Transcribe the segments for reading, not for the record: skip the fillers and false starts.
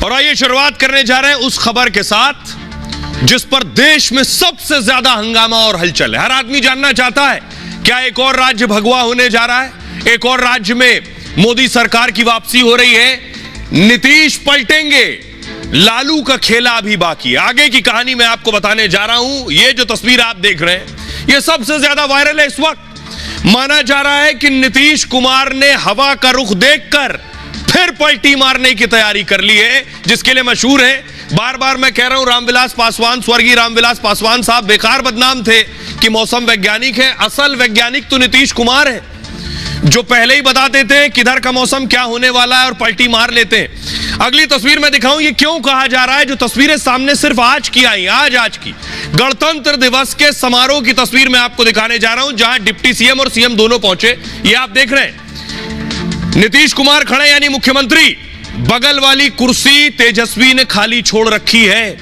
और आइए शुरुआत करने जा रहे हैं उस खबर के साथ जिस पर देश में सबसे ज्यादा हंगामा और हलचल है। हर आदमी जानना चाहता है क्या एक और राज्य भगवा होने जा रहा है, एक और राज्य में मोदी सरकार की वापसी हो रही है, नीतीश पलटेंगे, लालू का खेला अभी बाकी है। आगे की कहानी मैं आपको बताने जा रहा हूं। ये जो तस्वीर आप देख रहे हैं ये सबसे ज्यादा वायरल है इस वक्त। माना जा रहा है कि नीतीश कुमार ने हवा का रुख देखकर फिर पलटी मारने की तैयारी कर ली है, जिसके लिए मशहूर है। बार बार मैं कह रहा हूं, रामविलास पासवान, स्वर्गीय रामविलास पासवान साहब बेकार बदनाम थे कि मौसम वैज्ञानिक है। असल वैज्ञानिक तो नीतीश कुमार है, जो पहले ही बता देते हैं किधर का मौसम क्या होने वाला है और पलटी मार लेते हैं। अगली तस्वीर में दिखाऊं ये क्यों कहा जा रहा है। जो तस्वीरें सामने सिर्फ आज की आई, आज की गणतंत्र दिवस के समारोह की तस्वीर मैं आपको दिखाने जा रहा हूं, जहां डिप्टी सीएम और सीएम दोनों पहुंचे। ये आप देख रहे हैं, नीतीश कुमार खड़े यानी मुख्यमंत्री, बगल वाली कुर्सी तेजस्वी ने खाली छोड़ रखी है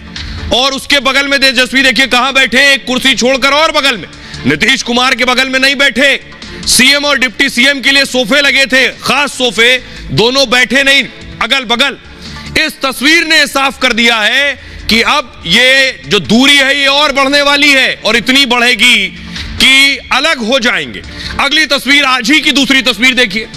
और उसके बगल में तेजस्वी देखिए कहां बैठे, एक कुर्सी छोड़कर और बगल में। नीतीश कुमार के बगल में नहीं बैठे, सीएम और डिप्टी सीएम के लिए सोफे लगे थे, खास सोफे, दोनों बैठे नहीं अगल बगल। इस तस्वीर ने साफ कर दिया है कि अब ये जो दूरी है ये और बढ़ने वाली है और इतनी बढ़ेगी कि अलग हो जाएंगे। अगली तस्वीर आज ही की दूसरी तस्वीर देखिए,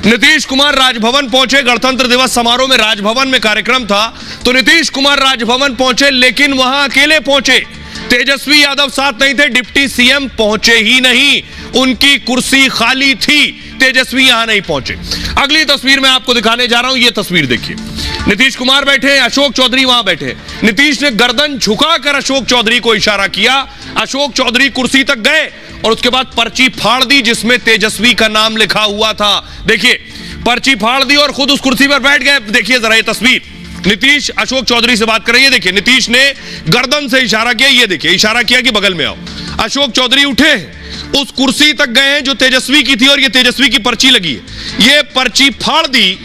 नीतीश कुमार राजभवन पहुंचे। गणतंत्र दिवस समारोह में राजभवन में कार्यक्रम था तो नीतीश कुमार राजभवन पहुंचे, लेकिन वहां अकेले पहुंचे, तेजस्वी यादव साथ नहीं थे, डिप्टी सीएम पहुंचे ही नहीं, उनकी कुर्सी खाली थी, तेजस्वी यहां नहीं पहुंचे। अगली तस्वीर मैं आपको दिखाने जा रहा हूं, यह तस्वीर देखिए, नीतीश कुमार बैठे, अशोक चौधरी वहां बैठे। नीतीश ने गर्दन झुकाकर अशोक चौधरी को इशारा किया, अशोक चौधरी कुर्सी तक गए और उसके बाद पर्ची फाड़ दी जिसमें तेजस्वी का नाम लिखा हुआ था। देखिए पर्ची फाड़ दी और खुद उस कुर्सी पर बैठ गए। देखिए जरा ये तस्वीर, नीतीश अशोक चौधरी से बात कर रहे हैं। देखिए नीतीश ने गर्दन से इशारा किया, ये देखिए इशारा किया कि बगल में आओ। अशोक चौधरी उठे, उस कुर्सी तक गए हैं जो तेजस्वी की थी और ये तेजस्वी की पर्ची लगी है, ये पर्ची फाड़ दी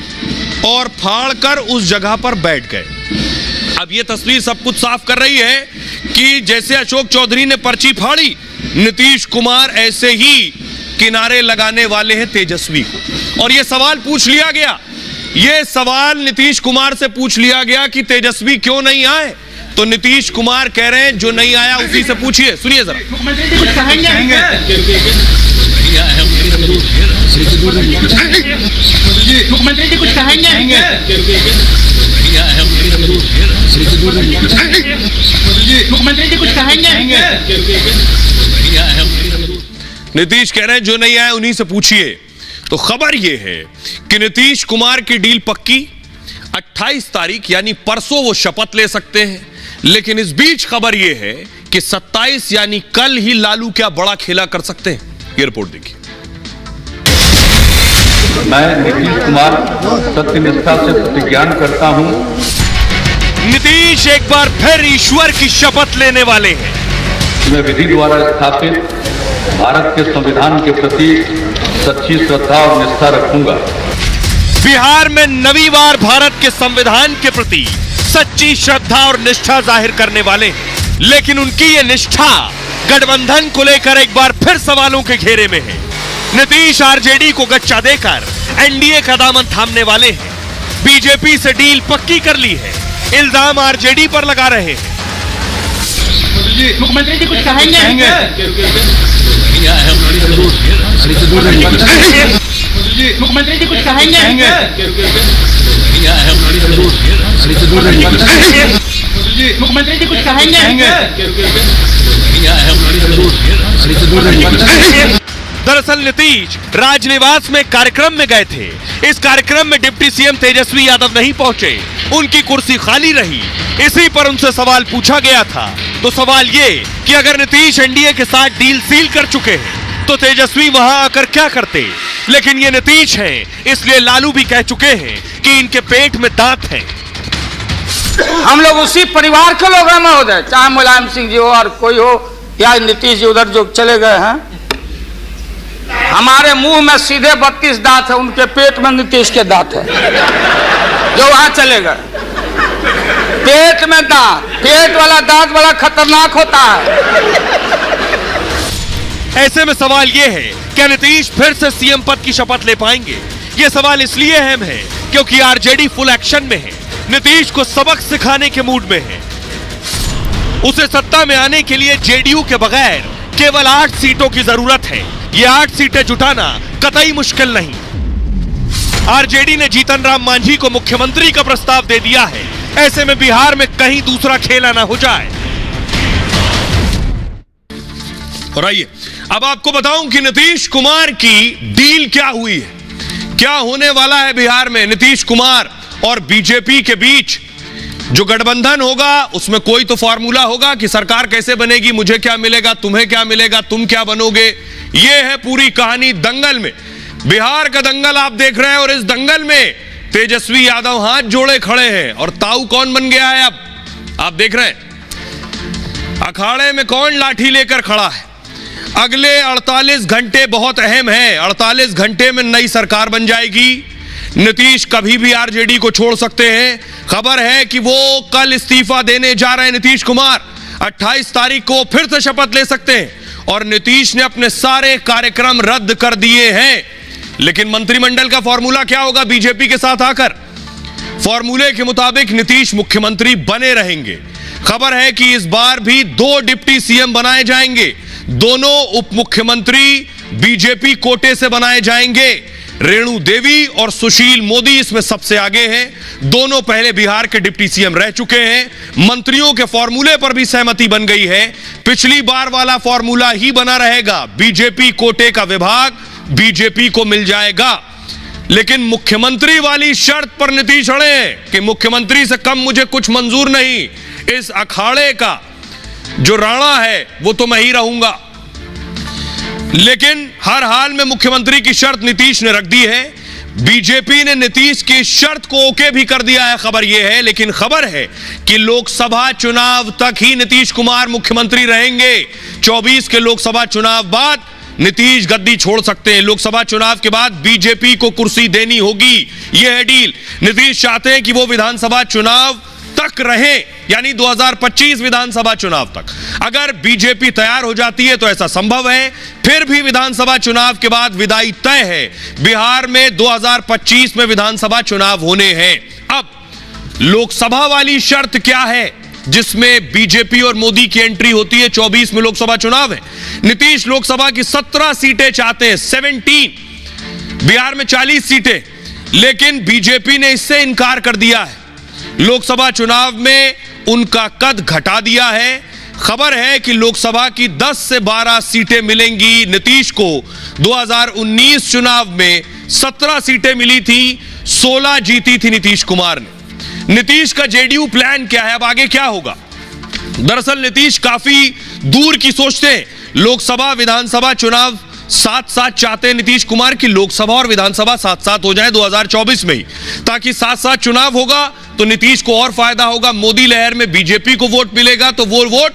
और फाड़कर उस जगह पर बैठ गए। अब ये तस्वीर सब कुछ साफ कर रही है कि जैसे अशोक चौधरी ने पर्ची फाड़ी, नीतीश कुमार ऐसे ही किनारे लगाने वाले हैं तेजस्वी को। और ये सवाल पूछ लिया गया, ये सवाल नीतीश कुमार से पूछ लिया गया कि तेजस्वी क्यों नहीं आए, तो नीतीश कुमार कह रहे हैं जो नहीं आया उसी से पूछिए। सुनिए जरा, मुख्यमंत्री जी कुछ कहेंगे? मुख्यमंत्री जी कुछ कहेंगे? नीतीश कह रहे हैं जो नहीं आए उन्हीं से पूछिए। तो खबर यह है कि नीतीश कुमार की डील पक्की, 28 तारीख यानी परसों वो शपथ ले सकते हैं। लेकिन इस बीच खबर यह है कि 27 यानी कल ही लालू क्या बड़ा खेला कर सकते हैं। ये रिपोर्ट देखिए। मैं नीतीश कुमार सत्यनिष्ठा से प्रतिज्ञान करता हूं। नीतीश एक बार फिर ईश्वर की शपथ लेने वाले हैं। मैं विधि द्वारा स्थापित भारत के संविधान के प्रति सच्ची श्रद्धा और निष्ठा रखूंगा। बिहार में नवीं बार भारत के संविधान के प्रति सच्ची श्रद्धा और निष्ठा जाहिर करने वाले हैं। लेकिन उनकी ये निष्ठा गठबंधन को लेकर एक बार फिर सवालों के घेरे में है। नीतीश आरजेडी को गच्चा देकर एनडीए का दामन थामने वाले हैं। बीजेपी से डील पक्की कर ली है, इल्जाम आरजेडी पर लगा रहे हैं। मुख्यमंत्री जी कुछ कहेंगे? मुख्यमंत्री जी कुछ कहेंगे? मुख्यमंत्री जी कुछ कहेंगे? दरअसल नीतीश राजनिवास में कार्यक्रम में गए थे। इस कार्यक्रम में डिप्टी सीएम तेजस्वी यादव नहीं पहुंचे, उनकी कुर्सी खाली रही। इसी पर उनसे सवाल पूछा गया था। तो सवाल ये कि अगर नीतीश एनडीए के साथ डील सील कर चुके हैं तो तेजस्वी वहां आकर क्या करते। लेकिन ये नीतीश हैं, इसलिए लालू भी कह चुके हैं कि इनके पेट में दांत हैं। हम लोग उसी परिवार के लोग हैं महोदय, चाहे मुलायम सिंह जी हो और कोई हो या नीतीश जी उधर जो चले गए हैं। हमारे मुंह में सीधे 32 दांत है, उनके पेट में नीतीश के दांत है जो वहां चले गए। पेट में दांत, पेट वाला दांत बड़ा खतरनाक होता है। ऐसे में सवाल यह है क्या नीतीश फिर से सीएम पद की शपथ ले पाएंगे। यह सवाल इसलिए अहम है क्योंकि आरजेडी फुल एक्शन में है। नीतीश को सबक सिखाने के मूड में है। उसे सत्ता में आने के लिए जेडीयू के बगैर केवल 8 सीटों की जरूरत है। ये 8 सीटें जुटाना कतई मुश्किल नहीं। आरजेडी ने जीतन राम मांझी को मुख्यमंत्री का प्रस्ताव दे दिया है। ऐसे में बिहार में कहीं दूसरा खेला ना हो जाए। और आइए अब आपको बताऊं कि नीतीश कुमार की डील क्या हुई है, क्या होने वाला है बिहार में। नीतीश कुमार और बीजेपी के बीच जो गठबंधन होगा उसमें कोई तो फॉर्मूला होगा कि सरकार कैसे बनेगी, मुझे क्या मिलेगा, तुम्हें क्या मिलेगा, तुम क्या बनोगे। यह है पूरी कहानी दंगल में। बिहार का दंगल आप देख रहे हैं और इस दंगल में तेजस्वी यादव हाथ जोड़े खड़े हैं। और ताऊ कौन बन गया है अब आप देख रहे हैं। अखाड़े में कौन लाठी लेकर खड़ा है। अगले 48 घंटे बहुत अहम है। 48 घंटे में नई सरकार बन जाएगी। नीतीश कभी भी आरजेडी को छोड़ सकते हैं। खबर है कि वो कल इस्तीफा देने जा रहे हैं नीतीश कुमार। 28 तारीख को फिर से शपथ ले सकते हैं। और नीतीश ने अपने सारे कार्यक्रम रद्द कर दिए हैं। लेकिन मंत्रिमंडल का फॉर्मूला क्या होगा बीजेपी के साथ आकर। फॉर्मूले के मुताबिक नीतीश मुख्यमंत्री बने रहेंगे। खबर है कि इस बार भी 2 डिप्टी सीएम बनाए जाएंगे। दोनों उप मुख्यमंत्री बीजेपी कोटे से बनाए जाएंगे। रेणु देवी और सुशील मोदी इसमें सबसे आगे हैं। दोनों पहले बिहार के डिप्टी सीएम रह चुके हैं। मंत्रियों के फॉर्मूले पर भी सहमति बन गई है। पिछली बार वाला फॉर्मूला ही बना रहेगा। बीजेपी कोटे का विभाग बीजेपी को मिल जाएगा। लेकिन मुख्यमंत्री वाली शर्त पर नीतीश अड़े हैं कि मुख्यमंत्री से कम मुझे कुछ मंजूर नहीं। इस अखाड़े का जो राणा है वो तो मैं ही रहूंगा। लेकिन हर हाल में मुख्यमंत्री की शर्त नीतीश ने रख दी है। बीजेपी ने नीतीश की शर्त को ओके भी कर दिया है, खबर यह है। लेकिन खबर है कि लोकसभा चुनाव तक ही नीतीश कुमार मुख्यमंत्री रहेंगे। 24 के लोकसभा चुनाव बाद नीतीश गद्दी छोड़ सकते हैं। लोकसभा चुनाव के बाद बीजेपी को कुर्सी देनी होगी। यह है डील। नीतीश चाहते हैं कि वो विधानसभा चुनाव तक रहे, यानी 2025 विधानसभा चुनाव तक। अगर बीजेपी तैयार हो जाती है तो ऐसा संभव है। फिर भी विधानसभा चुनाव के बाद विदाई तय है। बिहार में 2025 में विधानसभा चुनाव होने हैं। अब लोकसभा वाली शर्त क्या है जिसमें बीजेपी और मोदी की एंट्री होती है। 24 में लोकसभा चुनाव है। नीतीश लोकसभा की 17 सीटें चाहते हैं, 17। बिहार में 40 सीटें, लेकिन बीजेपी ने इससे इनकार कर दिया है। लोकसभा चुनाव में उनका कद घटा दिया है। खबर है कि लोकसभा की 10 से 12 सीटें मिलेंगी नीतीश को। 2019 चुनाव में 17 सीटें मिली थी, 16 जीती थी नीतीश कुमार ने। नीतीश का जेडीयू प्लान क्या है, अब आगे क्या होगा। दरअसल नीतीश काफी दूर की सोचते हैं। लोकसभा विधानसभा चुनाव साथ साथ चाहते हैं नीतीश कुमार की लोकसभा और विधानसभा साथ साथ हो जाए 2024 में ही, ताकि साथ साथ चुनाव होगा तो नीतीश को और फायदा होगा। मोदी लहर में बीजेपी को वोट मिलेगा तो वो वोट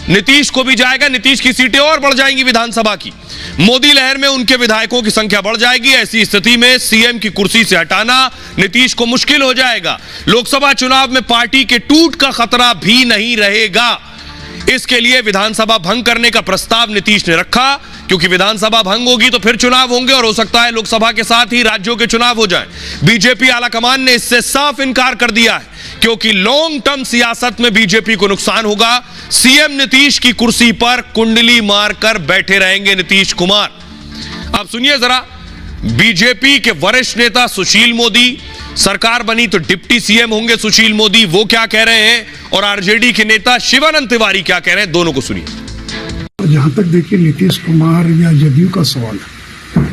नीतीश को भी जाएगा। नीतीश की सीटें और बढ़ जाएंगी विधानसभा की। मोदी लहर में उनके विधायकों की संख्या बढ़ जाएगी। ऐसी स्थिति में सीएम की कुर्सी से हटाना नीतीश को मुश्किल हो जाएगा। लोकसभा चुनाव में पार्टी के टूट का खतरा भी नहीं रहेगा। इसके लिए विधानसभा भंग करने का प्रस्ताव नीतीश ने रखा, क्योंकि विधानसभा भंग होगी तो फिर चुनाव होंगे और हो सकता है लोकसभा के साथ ही राज्यों के चुनाव हो जाएं। बीजेपी आलाकमान ने इससे साफ इनकार कर दिया है, क्योंकि लॉन्ग टर्म सियासत में बीजेपी को नुकसान होगा। सीएम नीतीश की कुर्सी पर कुंडली मारकर बैठे रहेंगे नीतीश कुमार। अब सुनिए जरा, बीजेपी के वरिष्ठ नेता सुशील मोदी, सरकार बनी तो डिप्टी सीएम होंगे सुशील मोदी, वो क्या कह रहे हैं, और आरजेडी के नेता शिवानंद तिवारी क्या कह रहे हैं, दोनों को सुनिए। जहाँ तक देखिए नीतीश कुमार या जदयू का सवाल है,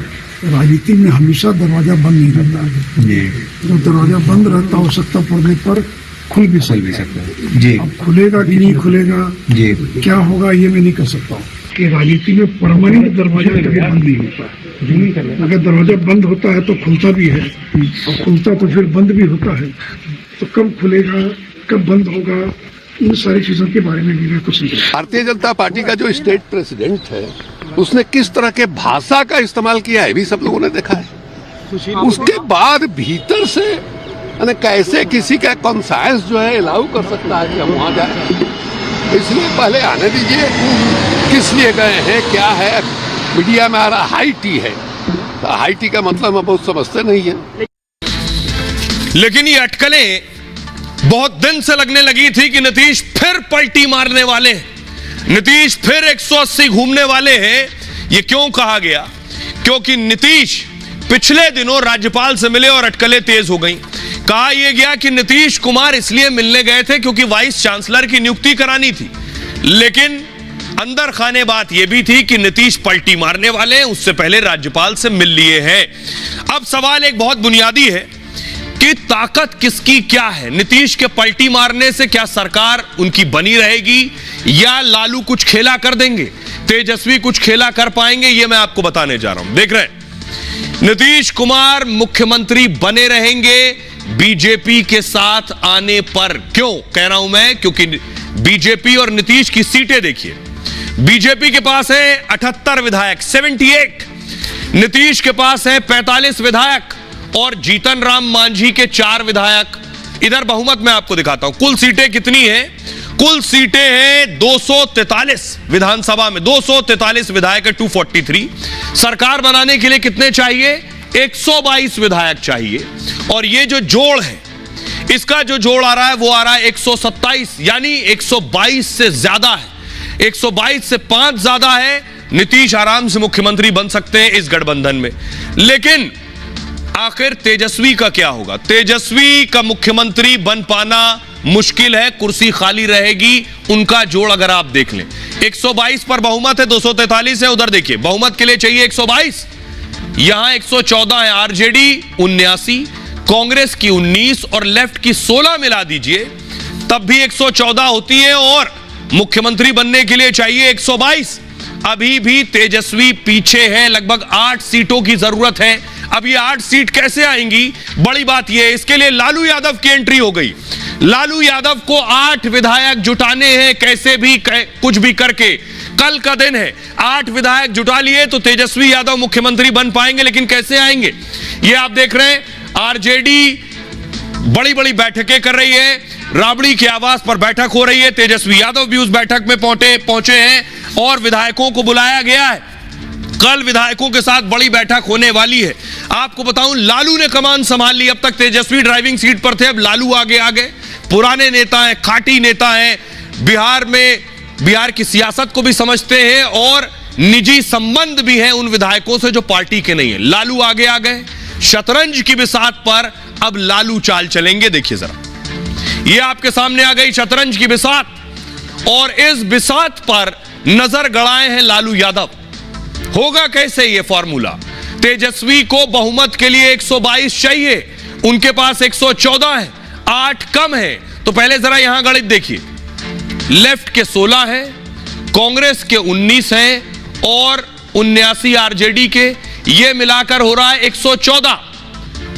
राजनीति में हमेशा दरवाजा बंद नहीं रहता है। जो दरवाजा बंद रहता हो सकता पड़ने पर खुल भी सकता है जी। अब खुलेगा कि नहीं खुलेगा जी, क्या होगा ये मैं नहीं कर सकता हूँ कि राजनीति में परमानेंट दरवाजा कभी बंद नहीं होता है। अगर दरवाजा बंद होता है तो खुलता भी है, और खुलता तो फिर बंद भी होता है। तो कब खुलेगा कब बंद होगा, इन सारी चीजों के बारे में भी मैं कुछ नहीं। भारतीय जनता पार्टी का जो स्टेट प्रेसिडेंट है उसने किस तरह के भाषा का इस्तेमाल किया है भी सब लोगों ने देखा है। उसके बाद भीतर से कैसे किसी का कॉन्साइंस जो है अलाउ कर सकता है कि हम वहां जाए। इसलिए पहले आने दीजिए, किस लिए गए हैं क्या है। मीडिया में आ रहा हाई टी है, तो हाई टी का मतलब हम बहुत समझते नहीं है। लेकिन ये अटकलें बहुत दिन से लगने लगी थी कि नीतीश फिर पलटी मारने वाले हैं, नीतीश फिर 180 घूमने वाले हैं। यह क्यों कहा गया? क्योंकि नीतीश पिछले दिनों राज्यपाल से मिले और अटकलें तेज हो गई। कहा यह गया कि नीतीश कुमार इसलिए मिलने गए थे क्योंकि वाइस चांसलर की नियुक्ति करानी थी, लेकिन अंदर खाने बात यह भी थी कि नीतीश पलटी मारने वाले हैं, उससे पहले राज्यपाल से मिल लिए हैं। अब सवाल एक बहुत बुनियादी है कि ताकत किसकी क्या है? नीतीश के पलटी मारने से क्या सरकार उनकी बनी रहेगी या लालू कुछ खेला कर देंगे, तेजस्वी कुछ खेला कर पाएंगे? यह मैं आपको बताने जा रहा हूं। देख रहे हैं, नीतीश कुमार मुख्यमंत्री बने रहेंगे बीजेपी के साथ आने पर। क्यों कह रहा हूं मैं? क्योंकि बीजेपी और नीतीश की सीटें देखिए, बीजेपी के पास है 78 विधायक 78, नीतीश के पास है 45 विधायक और जीतन राम मांझी के 4 विधायक। इधर बहुमत मैं आपको दिखाता हूं, कुल सीटें कितनी हैं? कुल सीटें हैं 243 विधानसभा में, 243 विधायक है 243। सरकार बनाने के लिए कितने चाहिए? 122 विधायक चाहिए। और ये जो जोड़ है, इसका जो जोड़ आ रहा है वो आ रहा है 127, यानी 122 से ज्यादा है, 122 से 5 ज्यादा है। नीतीश आराम से मुख्यमंत्री बन सकते हैं इस गठबंधन में। लेकिन आखिर तेजस्वी का क्या होगा? तेजस्वी का मुख्यमंत्री बन पाना मुश्किल है, कुर्सी खाली रहेगी। उनका जोड़ अगर आप देख लें, 122 पर बहुमत है, 243 है। उधर देखिए, बहुमत के लिए चाहिए 122, यहां 114 है। आरजेडी 79, कांग्रेस की 19 और लेफ्ट की 16 मिला दीजिए तब भी 114 होती है, और मुख्यमंत्री बनने के लिए चाहिए 122। अभी भी तेजस्वी पीछे है, लगभग 8 सीटों की जरूरत है। अब ये 8 सीट कैसे आएंगी? बड़ी बात यह है, इसके लिए लालू यादव की एंट्री हो गई। लालू यादव को 8 विधायक जुटाने हैं, कैसे भी कुछ भी करके। कल का दिन है, 8 विधायक जुटा लिए तो तेजस्वी यादव मुख्यमंत्री बन पाएंगे। लेकिन कैसे आएंगे? ये आप देख रहे हैं, आरजेडी बड़ी बड़ी बैठकें कर रही है, राबड़ी के आवास पर बैठक हो रही है, तेजस्वी यादव भी उस बैठक में पहुंचे हैं और विधायकों को बुलाया गया है। कल विधायकों के साथ बड़ी बैठक होने वाली है। आपको बताऊं, लालू ने कमान संभाल ली। अब तक तेजस्वी ड्राइविंग सीट पर थे, अब लालू आगे आ गए। पुराने नेता हैं, खाटी नेता हैं, बिहार की सियासत को भी समझते हैं और निजी संबंध भी है उन विधायकों से जो पार्टी के नहीं है। लालू आगे आ गए। शतरंज की बिसात पर अब लालू चाल चलेंगे। देखिए जरा, ये आपके सामने आ गई शतरंज की बिसात, और इस बिसात पर नजर गड़ाए हैं लालू यादव। होगा कैसे ये फॉर्मूला? तेजस्वी को बहुमत के लिए 122 चाहिए, उनके पास 114 है, 8 कम है। तो पहले जरा यहां गणित देखिए, लेफ्ट के 16 है, कांग्रेस के 19 है और 79 आरजेडी के, ये मिलाकर हो रहा है 114।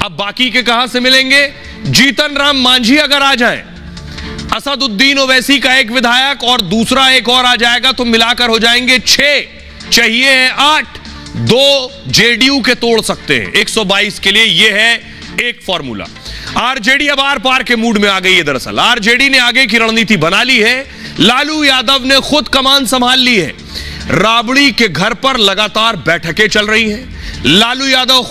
अब बाकी के कहां से मिलेंगे? जीतन राम मांझी अगर आ जाए, असदुद्दीन ओवैसी का 1 विधायक और दूसरा 1 और आ जाएगा तो मिलाकर हो जाएंगे 6, चाहिए है 8। 2 जेडीयू के तोड़ सकते हैं 122 के लिए। यह है एक फॉर्मूला। आरजेडी अब आर पार के मूड में आ गई है। दरअसल आरजेडी ने आगे की रणनीति बना ली है, लालू यादव ने खुद कमान संभाल ली है। राबड़ी के घर पर लगातार बैठकें चल रही हैं, लालू यादव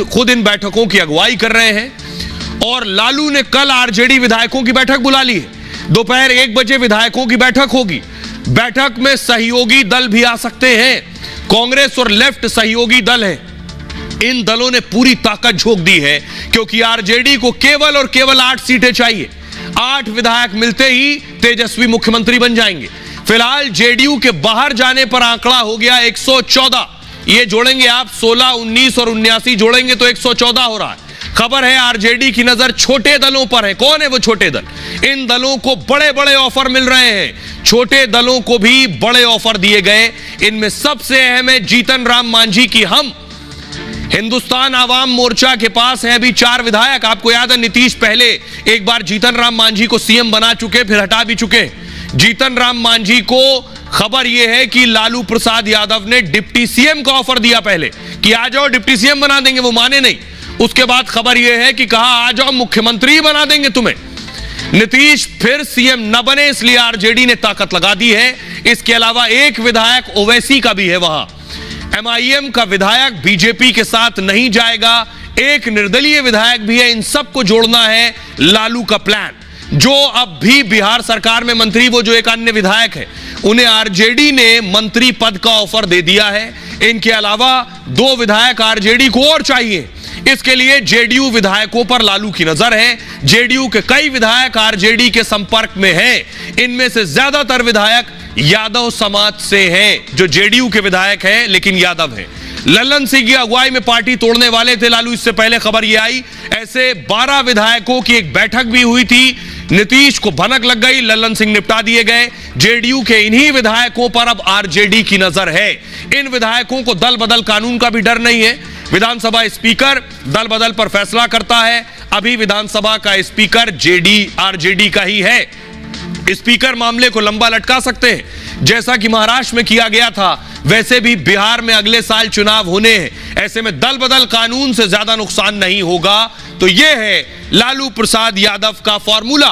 खुद इन बैठकों की अगुवाई कर रहे हैं, और लालू ने कल आरजेडी विधायकों की बैठक बुला ली है। दोपहर 1 बजे विधायकों की बैठक होगी। बैठक में सहयोगी दल भी आ सकते हैं, कांग्रेस और लेफ्ट सहयोगी दल है। इन दलों ने पूरी ताकत झोंक दी है, क्योंकि आरजेडी को केवल और केवल 8 सीटें चाहिए। 8 विधायक मिलते ही तेजस्वी मुख्यमंत्री बन जाएंगे। फिलहाल जेडीयू के बाहर जाने पर आंकड़ा हो गया 114। ये जोड़ेंगे आप 16, 19 और 79 जोड़ेंगे तो 114 हो रहा है। खबर है आरजेडी की नजर छोटे दलों पर है। कौन है वो छोटे दल? इन दलों को बड़े बड़े ऑफर मिल रहे हैं, छोटे दलों को भी बड़े ऑफर दिए गए। इनमें सबसे अहम है जीतन राम मांझी की हम। हिंदुस्तान आवाम मोर्चा के पास है अभी 4 विधायक। आपको याद है, नीतीश पहले एक बार जीतन राम मांझी को सीएम बना चुके, फिर हटा भी चुके। जीतन राम मांझी को खबर यह है कि लालू प्रसाद यादव ने डिप्टी सीएम का ऑफर दिया पहले कि आ जाओ डिप्टी सीएम बना देंगे, वो माने नहीं। उसके बाद खबर यह है कि कहा आ जाओ मुख्यमंत्री बना देंगे तुम्हें। नीतीश फिर सीएम न बने, इसलिए आरजेडी ने ताकत लगा दी है। इसके अलावा 1 विधायक ओवैसी का भी है वहां। एमआईएम का विधायक बीजेपी के साथ नहीं जाएगा, 1 निर्दलीय विधायक भी है। इन सबको जोड़ना है लालू का प्लान। जो अब भी बिहार सरकार में मंत्री, वो जो एक अन्य विधायक है, उन्हें आरजेडी ने मंत्री पद का ऑफर दे दिया है। इनके अलावा 2 विधायक आरजेडी को और चाहिए। इसके लिए जेडीयू विधायकों पर लालू की नजर है। जेडीयू के कई विधायक आरजेडी के संपर्क में हैं। इनमें से ज्यादातर विधायक यादव समाज से हैं, जो जेडीयू के विधायक हैं लेकिन यादव हैं। लल्लन सिंह की अगुवाई में पार्टी तोड़ने वाले थे लालू। इससे पहले खबर यह आई, ऐसे 12 विधायकों की एक बैठक भी हुई थी। नीतीश को भनक लग गई, लल्लन सिंह निपटा दिए गए। जेडीयू के इन्हीं विधायकों पर अब आरजेडी की नजर है। इन विधायकों को दल बदल कानून का भी डर नहीं है। विधानसभा स्पीकर दल बदल पर फैसला करता है। अभी विधानसभा का स्पीकर आरजेडी का ही है। स्पीकर मामले को लंबा लटका सकते हैं, जैसा कि महाराष्ट्र में किया गया था। वैसे भी बिहार में अगले साल चुनाव होने हैं। ऐसे में दल बदल कानून से ज्यादा नुकसान नहीं होगा। तो यह है लालू प्रसाद यादव का फॉर्मूला,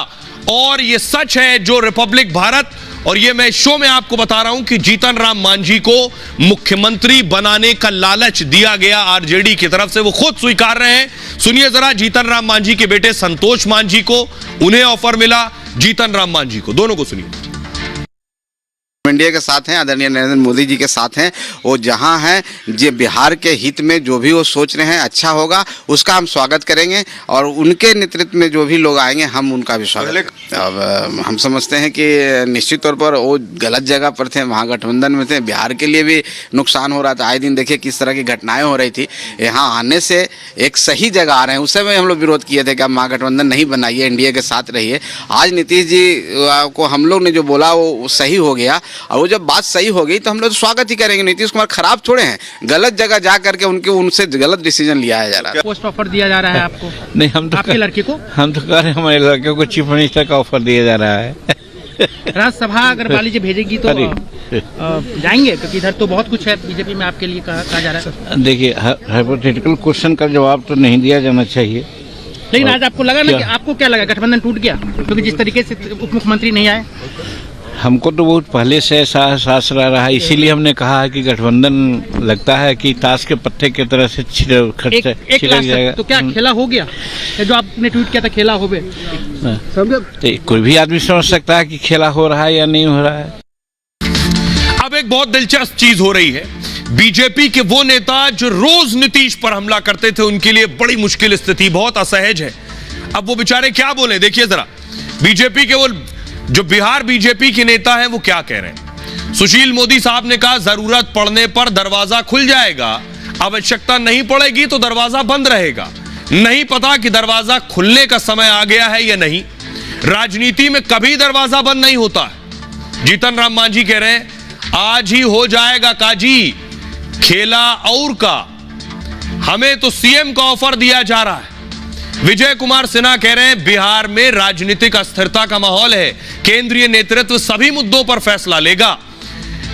और यह सच है जो रिपब्लिक भारत और ये मैं शो में आपको बता रहा हूं कि जीतन राम मांझी को मुख्यमंत्री बनाने का लालच दिया गया आरजेडी की तरफ से। वो खुद स्वीकार रहे हैं। सुनिए जरा जीतन राम मांझी के बेटे संतोष मांझी को, उन्हें ऑफर मिला, जीतन राम मांझी को, दोनों को सुनिए। इंडिया के साथ हैं, आदरणीय नरेंद्र मोदी जी के साथ हैं। वो जहां हैं, जो बिहार के हित में जो भी वो सोच रहे हैं अच्छा होगा, उसका हम स्वागत करेंगे। और उनके नेतृत्व में जो भी लोग आएंगे, हम उनका भी स्वागत। अब हम समझते हैं कि निश्चित तौर पर वो गलत जगह पर थे, महागठबंधन में थे। बिहार के लिए भी नुकसान हो रहा था। आए दिन देखिए किस तरह की घटनाएं हो रही थी। यहाँ आने से एक सही जगह आ रहे हैं। उस समय हम लोग विरोध किए थे कि आप महागठबंधन नहीं बनाइए, एनडीए के साथ रहिए। आज नीतीश जी को हम लोग ने जो बोला वो सही हो गया, और वो जब बात सही हो गई तो हम लोग स्वागत ही करेंगे। नीतीश कुमार खराब थोड़े हैं, गलत जगह जा करके उनसे गलत डिसीजन लिया जा रहा है। पोस्ट ऑफर दिया जा रहा है आपको? नहीं, हम तो आपके लड़के को? हम तो कह रहे हैं हमारे लड़के को चीफ मिनिस्टर का ऑफर दिया जा रहा है। राज्यसभा अगर मान लीजिए भेजेगी तो जाएंगे, क्योंकि इधर तो बहुत कुछ है बीजेपी में आपके लिए कहा जा रहा है। देखिए, हाइपोथेटिकल क्वेश्चन का जवाब तो नहीं दिया जाना चाहिए। लेकिन आज आपको लगा ना कि आपको क्या लगा, गठबंधन टूट गया क्योंकि जिस तरीके से उप मुख्यमंत्री नहीं आए? हमको तो बहुत पहले से ऐसा एहसास रहा है, इसीलिए हमने कहा है कि गठबंधन लगता है कि ताश के पत्ते की तरह से छिलक जाएगा। तो क्या खेला हो गया? जो आपने ट्वीट किया था खेला हो गया, तो कोई भी आदमी समझ सकता है कि खेला हो रहा है या नहीं हो रहा है। अब एक बहुत दिलचस्प चीज हो रही है। बीजेपी के वो नेता जो रोज नीतीश पर हमला करते थे, उनके लिए बड़ी मुश्किल स्थिति, बहुत असहज है। अब वो बेचारे क्या बोले, देखिए जरा। बीजेपी के वो जो बिहार बीजेपी के नेता हैं वो क्या कह रहे हैं। सुशील मोदी साहब ने कहा जरूरत पड़ने पर दरवाजा खुल जाएगा, आवश्यकता नहीं पड़ेगी तो दरवाजा बंद रहेगा। नहीं पता कि दरवाजा खुलने का समय आ गया है या नहीं। राजनीति में कभी दरवाजा बंद नहीं होता है। जीतन राम मांझी कह रहे हैं आज ही हो जाएगा काजी, खेला और का, हमें तो सीएम का ऑफर दिया जा रहा है। विजय कुमार सिन्हा कह रहे हैं बिहार में राजनीतिक अस्थिरता का माहौल है, केंद्रीय नेतृत्व सभी मुद्दों पर फैसला लेगा।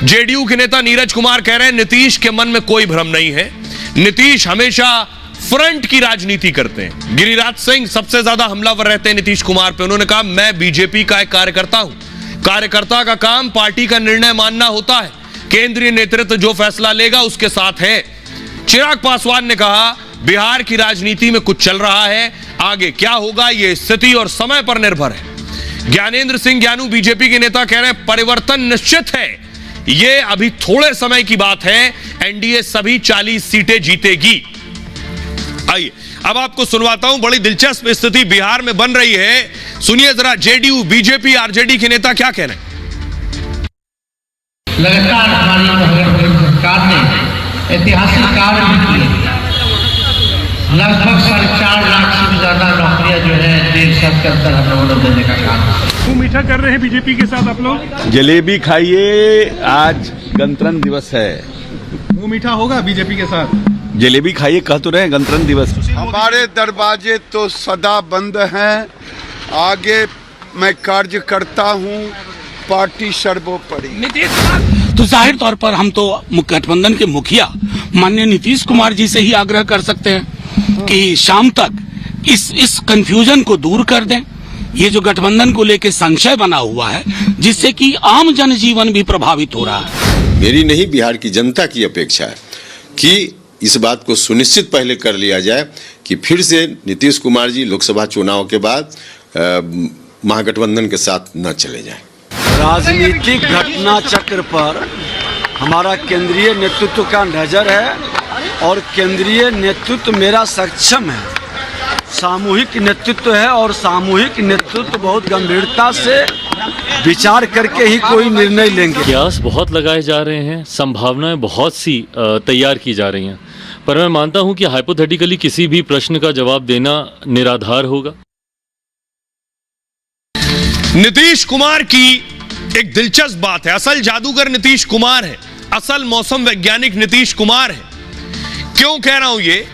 जेडीयू के नेता नीरज कुमार कह रहे हैं नीतीश के मन में कोई भ्रम नहीं है, नीतीश हमेशा फ्रंट की राजनीति करते हैं। गिरिराज सिंह सबसे ज्यादा हमलावर रहते हैं नीतीश कुमार पे। उन्होंने कहा मैं बीजेपी का एक कार्यकर्ता हूं, कार्यकर्ता का काम पार्टी का निर्णय मानना होता है, केंद्रीय नेतृत्व जो फैसला लेगा उसके साथ है। चिराग पासवान ने कहा बिहार की राजनीति में कुछ चल रहा है, आगे क्या होगा यह स्थिति और समय पर निर्भर है। ज्ञानेंद्र सिंह ज्ञानू बीजेपी के नेता कह रहे हैं परिवर्तन निश्चित है, यह अभी थोड़े समय की बात है, एनडीए सभी 40 सीटें जीतेगी। आइए अब आपको सुनवाता हूं, बड़ी दिलचस्प स्थिति बिहार में बन रही है। सुनिए जरा जेडीयू बीजेपी आरजेडी के नेता क्या कह रहे हैं। लगातार हमारी सरकार ने ऐतिहासिक कार्य भी किए। लगभग 4.5 लाख से भी ज्यादा नौकरियां जो है 1.5 साल के अंदर हम लोगों ने देने का काम। मुंह मीठा कर रहे हैं बीजेपी के साथ आप लोग। जलेबी खाइए, आज गणतंत्र दिवस है। मुंह मीठा होगा बीजेपी के साथ। जलेबी खाइए, कह तो रहे गणतंत्र दिवस। हमारे दरवाजे तो सदा बंद हैं, आगे मैं कार्य करता हूं, पार्टी सर्वोपरि। तो जाहिर तौर पर हम तो गठबंधन के मुखिया माननीय नीतीश कुमार जी से ही आग्रह कर सकते हैं कि शाम तक इस कंफ्यूजन को दूर कर दें। ये जो गठबंधन को लेकर संशय बना हुआ है, जिससे कि आम जनजीवन भी प्रभावित हो रहा है। मेरी नहीं, बिहार की जनता की अपेक्षा है कि इस बात को सुनिश्चित पहले कर लिया जाए कि फिर से नीतीश कुमार जी लोकसभा चुनाव के बाद महागठबंधन के साथ न चले जाएं। राजनीतिक घटना चक्र पर हमारा केंद्रीय नेतृत्व का नज़र है और केंद्रीय नेतृत्व मेरा सक्षम है, सामूहिक नेतृत्व है और सामूहिक नेतृत्व बहुत गंभीरता से विचार करके ही कोई निर्णय लेंगे। प्रयास बहुत लगाए जा रहे हैं, संभावनाएं बहुत सी तैयार की जा रही हैं, पर मैं मानता हूं कि हाइपोथेटिकली किसी भी प्रश्न का जवाब देना निराधार होगा। नीतीश कुमार की एक दिलचस्प बात है, असल जादूगर नीतीश कुमार है, असल मौसम वैज्ञानिक नीतीश कुमार है। क्यों कह रहा हूं ये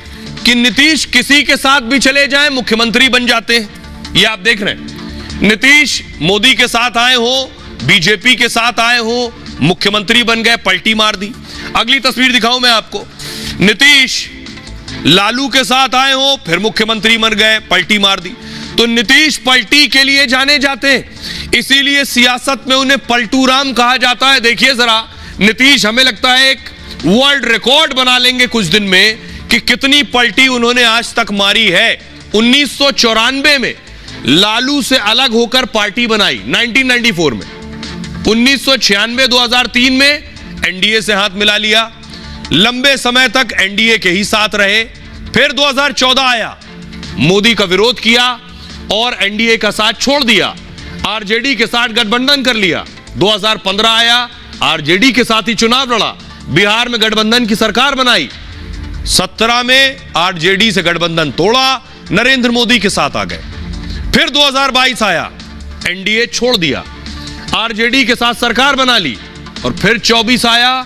कि नीतीश किसी के साथ भी चले जाएं मुख्यमंत्री बन जाते हैं। ये आप देख रहे हैं, नीतीश मोदी के साथ आए हो, बीजेपी के साथ आए हो, मुख्यमंत्री बन गए, पलटी मार दी। अगली तस्वीर दिखाऊं मैं आपको, नीतीश लालू के साथ आए हो, फिर मुख्यमंत्री बन गए, पलटी मार दी। तो नीतीश पलटी के लिए जाने जाते हैं, इसीलिए सियासत में उन्हें पलटू राम कहा जाता है। देखिए जरा, नीतीश हमें लगता है एक वर्ल्ड रिकॉर्ड बना लेंगे कुछ दिन में कि कितनी पलटी उन्होंने आज तक मारी है। 1994 में लालू से अलग होकर पार्टी बनाई, 1994 में, 1996 2003 में एनडीए से हाथ मिला लिया, लंबे समय तक एनडीए के ही साथ रहे। फिर 2014 आया, मोदी का विरोध किया और एनडीए का साथ छोड़ दिया, आरजेडी के साथ गठबंधन कर लिया। 2015 आया, आरजेडी के साथ ही चुनाव लड़ा, बिहार में गठबंधन की सरकार बनाई। 17 में आरजेडी से गठबंधन तोड़ा, नरेंद्र मोदी के साथ आ गए। फिर 2022 आया, एनडीए छोड़ दिया, आरजेडी के साथ सरकार बना ली, और फिर 24 आया।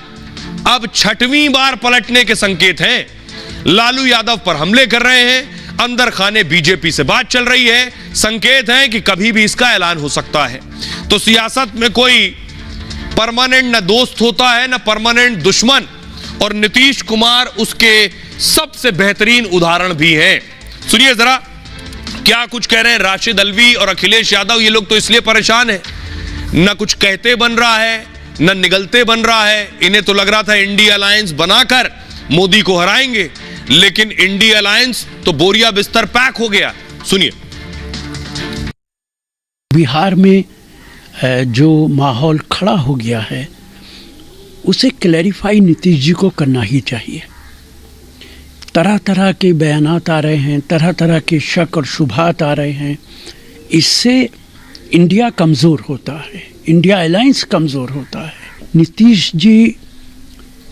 अब छठवीं बार पलटने के संकेत हैं। लालू यादव पर हमले कर रहे हैं, अंदर खाने बीजेपी से बात चल रही है, संकेत हैं कि कभी भी इसका ऐलान हो सकता है। तो सियासत में कोई परमानेंट न दोस्त होता है न परमानेंट दुश्मन, और नीतीश कुमार उसके सबसे बेहतरीन उदाहरण भी हैं। सुनिए जरा क्या कुछ कह रहे हैं राशिद अल्वी और अखिलेश यादव। ये लोग तो इसलिए परेशान हैं, न कुछ कहते बन रहा है न निगलते बन रहा है। इन्हें तो लग रहा था इंडिया अलायंस बनाकर मोदी को हराएंगे, लेकिन इंडिया अलायंस तो बोरिया बिस्तर पैक हो गया। सुनिए, बिहार में जो माहौल खड़ा हो गया है उसे क्लैरिफाई नीतीश जी को करना ही चाहिए। तरह तरह के बयानात आ रहे हैं, तरह तरह के शक और शुभात आ रहे हैं, इससे इंडिया कमज़ोर होता है, इंडिया अलायंस कमज़ोर होता है। नीतीश जी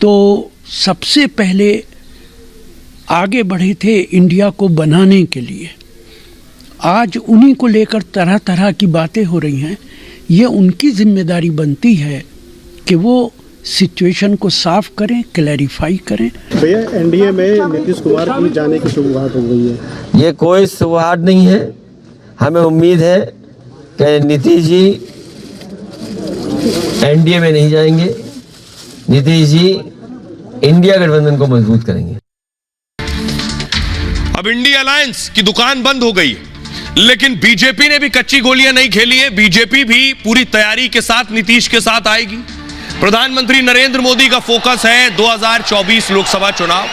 तो सबसे पहले आगे बढ़े थे इंडिया को बनाने के लिए, आज उन्हीं को लेकर तरह तरह की बातें हो रही हैं। ये उनकी जिम्मेदारी बनती है कि वो सिचुएशन को साफ करें, क्लैरिफाई करें। भैया, एनडीए में नीतीश कुमार की जाने की शुरुआत हो गई है। ये कोई शुरुआत नहीं है, हमें उम्मीद है कि नीतीश जी एनडीए में नहीं जाएंगे, नीतीश जी इंडिया गठबंधन को मजबूत करेंगे। अब इंडिया अलायंस की दुकान बंद हो गई है, लेकिन बीजेपी ने भी कच्ची गोलियां नहीं खेली है। बीजेपी भी पूरी तैयारी के साथ नीतीश के साथ आएगी। प्रधानमंत्री नरेंद्र मोदी का फोकस है 2024 लोकसभा चुनाव।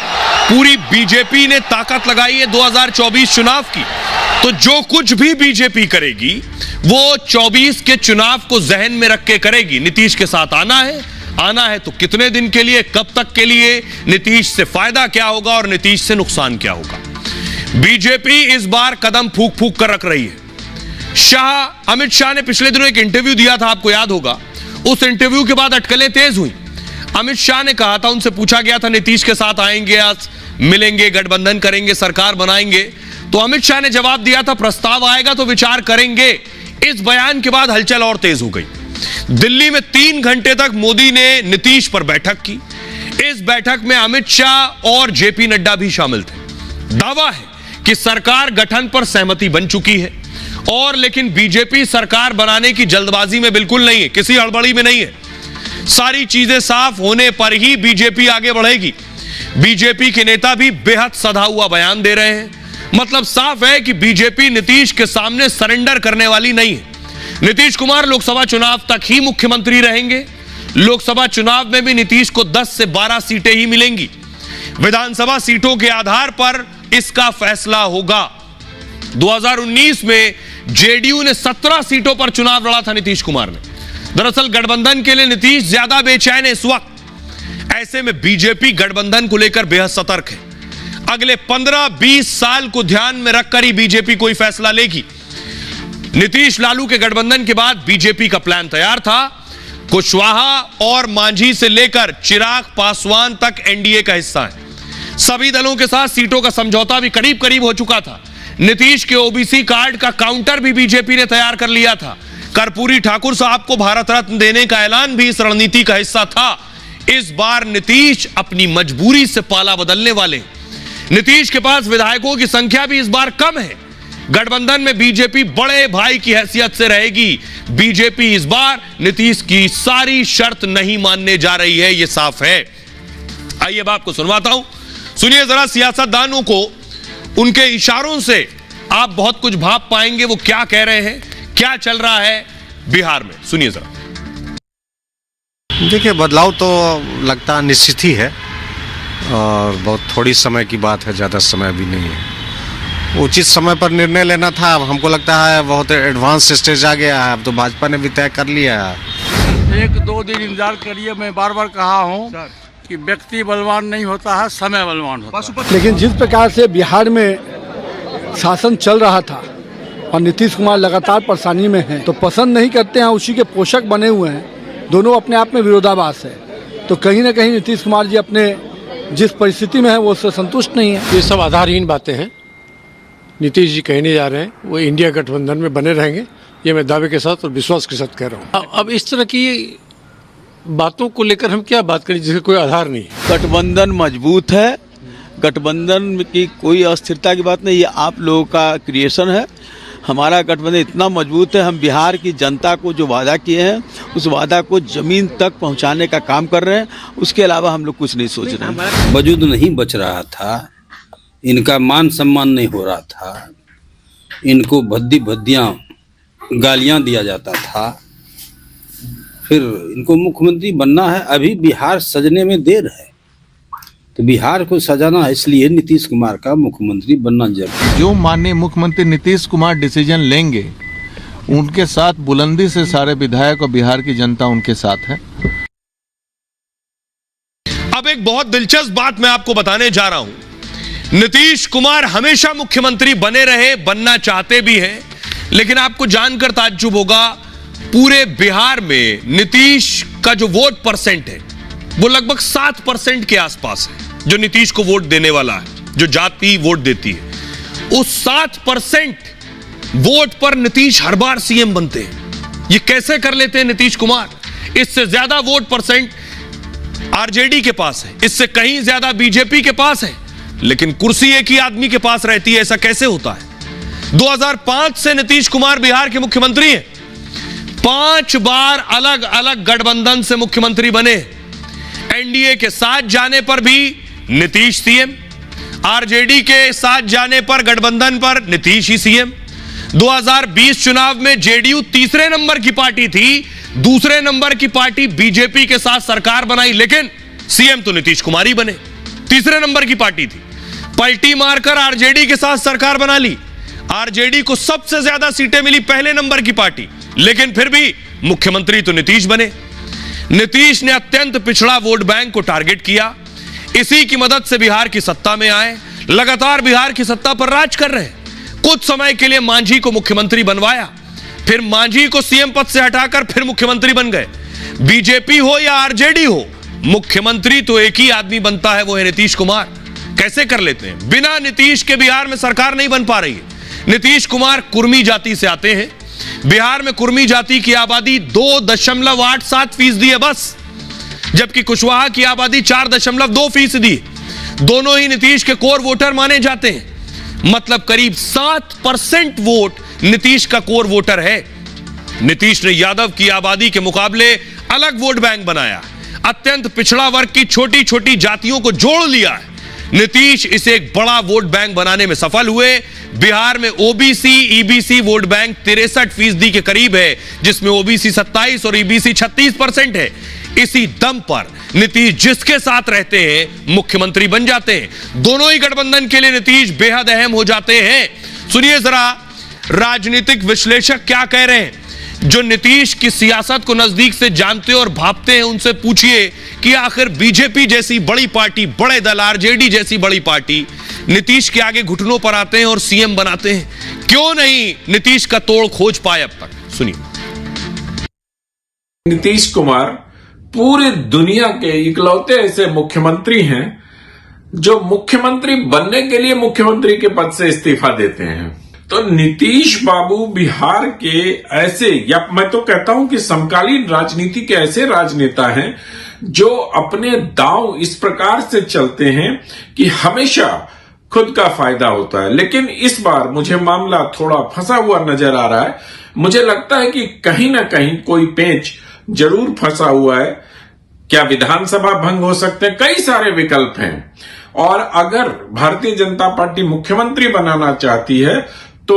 पूरी बीजेपी ने ताकत लगाई है 2024 चुनाव की। तो जो कुछ भी बीजेपी करेगी वो 24 के चुनाव को जहन में रख के करेगी। नीतीश के साथ आना है तो कितने दिन के लिए, कब तक के लिए, नीतीश से फायदा क्या होगा और नीतीश से नुकसान क्या होगा। बीजेपी इस बार कदम फूंक फूंक कर रख रही है। अमित शाह ने पिछले दिनों एक इंटरव्यू दिया था, आपको याद होगा। उस इंटरव्यू के बाद अटकलें तेज हुई। अमित शाह ने कहा था, उनसे पूछा गया था नीतीश के साथ आएंगे, आज मिलेंगे, गठबंधन करेंगे, सरकार बनाएंगे, तो अमित शाह ने जवाब दिया था प्रस्ताव आएगा तो विचार करेंगे। इस बयान के बाद हलचल और तेज हो गई। दिल्ली में 3 घंटे तक मोदी ने नीतीश पर बैठक की। इस बैठक में अमित शाह और जेपी नड्डा भी शामिल थे। दावा है कि सरकार गठन पर सहमति बन चुकी है, और लेकिन बीजेपी सरकार बनाने की जल्दबाजी में बिल्कुल नहीं है, किसी हड़बड़ी में नहीं है। सारी चीजें साफ होने पर ही बीजेपी आगे बढ़ेगी। बीजेपी के नेता भी बेहद सधा हुआ बयान दे रहे हैं। मतलब साफ है कि बीजेपी नीतीश के सामने सरेंडर करने वाली नहीं है। नीतीश कुमार लोकसभा चुनाव तक ही मुख्यमंत्री रहेंगे। लोकसभा चुनाव में भी नीतीश को 10 से 12 सीटें ही मिलेंगी। विधानसभा सीटों के आधार पर इसका फैसला होगा। 2019 में जेडीयू ने 17 सीटों पर चुनाव लड़ा था नीतीश कुमार ने। दरअसल गठबंधन के लिए नीतीश ज्यादा बेचैन है इस वक्त। ऐसे में बीजेपी गठबंधन को लेकर बेहद सतर्क है। अगले 15-20 साल को ध्यान में रखकर ही बीजेपी कोई फैसला लेगी। नीतीश लालू के गठबंधन के बाद बीजेपी का प्लान तैयार था। कुशवाहा और मांझी से लेकर चिराग पासवान तक एनडीए का हिस्सा है। सभी दलों के साथ सीटों का समझौता भी करीब करीब हो चुका था। नीतीश के ओबीसी कार्ड का काउंटर भी बीजेपी ने तैयार कर लिया था। कर्पूरी ठाकुर साहब को भारत रत्न देने का ऐलान भी इस रणनीति का हिस्सा था। इस बार नीतीश अपनी मजबूरी से पाला बदलने वाले। नीतीश के पास विधायकों की संख्या भी इस बार कम है। गठबंधन में बीजेपी बड़े भाई की हैसियत से रहेगी। बीजेपी इस बार नीतीश की सारी शर्त नहीं मानने जा रही है, यह साफ है। आइए अब आपको सुनवाता हूं, सुनिए जरा सियासतदानों को। उनके इशारों से आप बहुत कुछ भाप पाएंगे वो क्या कह रहे हैं, क्या चल रहा है बिहार में। सुनिए जरा। देखिए, बदलाव तो लगता निश्चित ही है और बहुत थोड़ी समय की बात है, ज़्यादा समय भी नहीं है। उचित समय पर निर्णय लेना था। हमको लगता है बहुत एडवांस स्टेज आ गया है। अब तो भाजपा ने भी तय कर लिया है। 1-2 दिन इंतजार करिए। मैं बार बार कहा हूँ कि व्यक्ति बलवान नहीं होता है, समय बलवान होता है। लेकिन जिस प्रकार से बिहार में शासन चल रहा था और नीतीश कुमार लगातार परेशानी में हैं, तो पसंद नहीं करते हैं, उसी के पोषक बने हुए हैं। दोनों अपने आप में विरोधाभास है। तो कहीं ना कहीं नीतीश कुमार जी अपने जिस परिस्थिति में है वो उससे संतुष्ट नहीं है। ये सब आधारहीन बातें हैं। नीतीश जी कहीं नहीं जा रहे हैं, वो इंडिया गठबंधन में बने रहेंगे। ये मैं दावे के साथ और विश्वास के साथ कह रहा हूँ। अब इस तरह की बातों को लेकर हम क्या बात करें जिसका कोई आधार नहीं है। गठबंधन मजबूत है। गठबंधन की कोई अस्थिरता की बात नहीं, ये आप लोगों का क्रिएशन है। हमारा गठबंधन इतना मजबूत है, हम बिहार की जनता को जो वादा किए हैं उस वादा को जमीन तक पहुंचाने का काम कर रहे हैं। उसके अलावा हम लोग कुछ नहीं सोच रहे हैं। वजूद नहीं बच रहा था, इनका मान सम्मान नहीं हो रहा था, इनको भद्दियाँ गालियाँ दिया जाता था। फिर इनको मुख्यमंत्री बनना है। अभी बिहार सजने में देर है, तो बिहार को सजाना है, इसलिए नीतीश कुमार का मुख्यमंत्री बनना जरूरी है। जो माननीय मुख्यमंत्री नीतीश कुमार डिसीजन लेंगे, उनके साथ बुलंदी से सारे विधायक और बिहार की जनता उनके साथ है। अब एक बहुत दिलचस्प बात मैं आपको बताने जा रहा हूं। नीतीश कुमार हमेशा मुख्यमंत्री बने रहे, बनना चाहते भी हैं, लेकिन आपको जानकर ताज्जुब होगा, पूरे बिहार में नीतीश का जो वोट परसेंट है वो लगभग 7% के आसपास है, जो नीतीश को वोट देने वाला है, जो जाति वोट देती है। उस 7% वोट पर नीतीश हर बार सीएम बनते हैं। ये कैसे कर लेते हैं नीतीश कुमार? इससे ज्यादा वोट परसेंट आरजेडी के पास है, इससे कहीं ज्यादा बीजेपी के पास है, लेकिन कुर्सी एक ही आदमी के पास रहती है। ऐसा कैसे होता है? 2005 से नीतीश कुमार बिहार के मुख्यमंत्री हैं। 5 बार अलग अलग गठबंधन से मुख्यमंत्री बने। एनडीए के साथ जाने पर भी नीतीश सीएम, आरजेडी के साथ जाने पर गठबंधन पर नीतीश ही सीएम। 2020 चुनाव में जेडीयू तीसरे नंबर की पार्टी थी, दूसरे नंबर की पार्टी बीजेपी के साथ सरकार बनाई, लेकिन सीएम तो नीतीश कुमार ही बने। तीसरे नंबर की पार्टी थी, पलटी मारकर आरजेडी के साथ सरकार बना ली। आरजेडी को सबसे ज्यादा सीटें मिली, पहले नंबर की पार्टी, लेकिन फिर भी मुख्यमंत्री तो नीतीश बने। नीतीश ने अत्यंत पिछड़ा वोट बैंक को टारगेट किया, इसी की मदद से बिहार की सत्ता में आए, लगातार बिहार की सत्ता पर राज कर रहे। कुछ समय के लिए मांझी को मुख्यमंत्री बनवाया, फिर मांझी को सीएम पद से हटाकर फिर मुख्यमंत्री बन गए। बीजेपी हो या आरजेडी हो, मुख्यमंत्री तो एक ही आदमी बनता है, वो है नीतीश कुमार। कैसे कर लेते हैं? बिना नीतीश के बिहार में सरकार नहीं बन पा रही है। नीतीश कुमार कुर्मी जाति से आते हैं। बिहार में कुर्मी जाति की आबादी 2.87% है बस, जबकि कुशवाहा की आबादी 4.2% है। दोनों ही नीतीश के कोर वोटर माने जाते हैं, मतलब करीब 7% वोट नीतीश का कोर वोटर है। नीतीश ने यादव की आबादी के मुकाबले अलग वोट बैंक बनाया, अत्यंत पिछड़ा वर्ग की छोटी छोटी जातियों को जोड़ लिया है। नीतीश इसे एक बड़ा वोट बैंक बनाने में सफल हुए। बिहार में ओबीसी ईबीसी वोट बैंक 63% के करीब है, जिसमें ओबीसी 27 और ईबीसी 36% है। इसी दम पर नीतीश जिसके साथ रहते हैं मुख्यमंत्री बन जाते हैं। दोनों ही गठबंधन के लिए नीतीश बेहद अहम हो जाते हैं। सुनिए जरा राजनीतिक विश्लेषक क्या कह रहे हैं, जो नीतीश की सियासत को नजदीक से जानते और भांपते हैं, उनसे पूछिए कि आखिर बीजेपी जैसी बड़ी पार्टी, बड़े दल आरजेडी जैसी बड़ी पार्टी नीतीश के आगे घुटनों पर आते हैं और सीएम बनाते हैं, क्यों नहीं नीतीश का तोड़ खोज पाए अब तक। सुनिए। नीतीश कुमार पूरी दुनिया के इकलौते ऐसे मुख्यमंत्री हैं जो मुख्यमंत्री बनने के लिए मुख्यमंत्री के पद से इस्तीफा देते हैं। तो नीतीश बाबू बिहार के ऐसे, या मैं तो कहता हूं कि समकालीन राजनीति के ऐसे राजनेता हैं जो अपने दांव इस प्रकार से चलते हैं कि हमेशा खुद का फायदा होता है। लेकिन इस बार मुझे मामला थोड़ा फंसा हुआ नजर आ रहा है। मुझे लगता है कि कहीं ना कहीं कोई पेंच जरूर फंसा हुआ है। क्या विधानसभा भंग हो सकते हैं? कई सारे विकल्प हैं। और अगर भारतीय जनता पार्टी मुख्यमंत्री बनाना चाहती है तो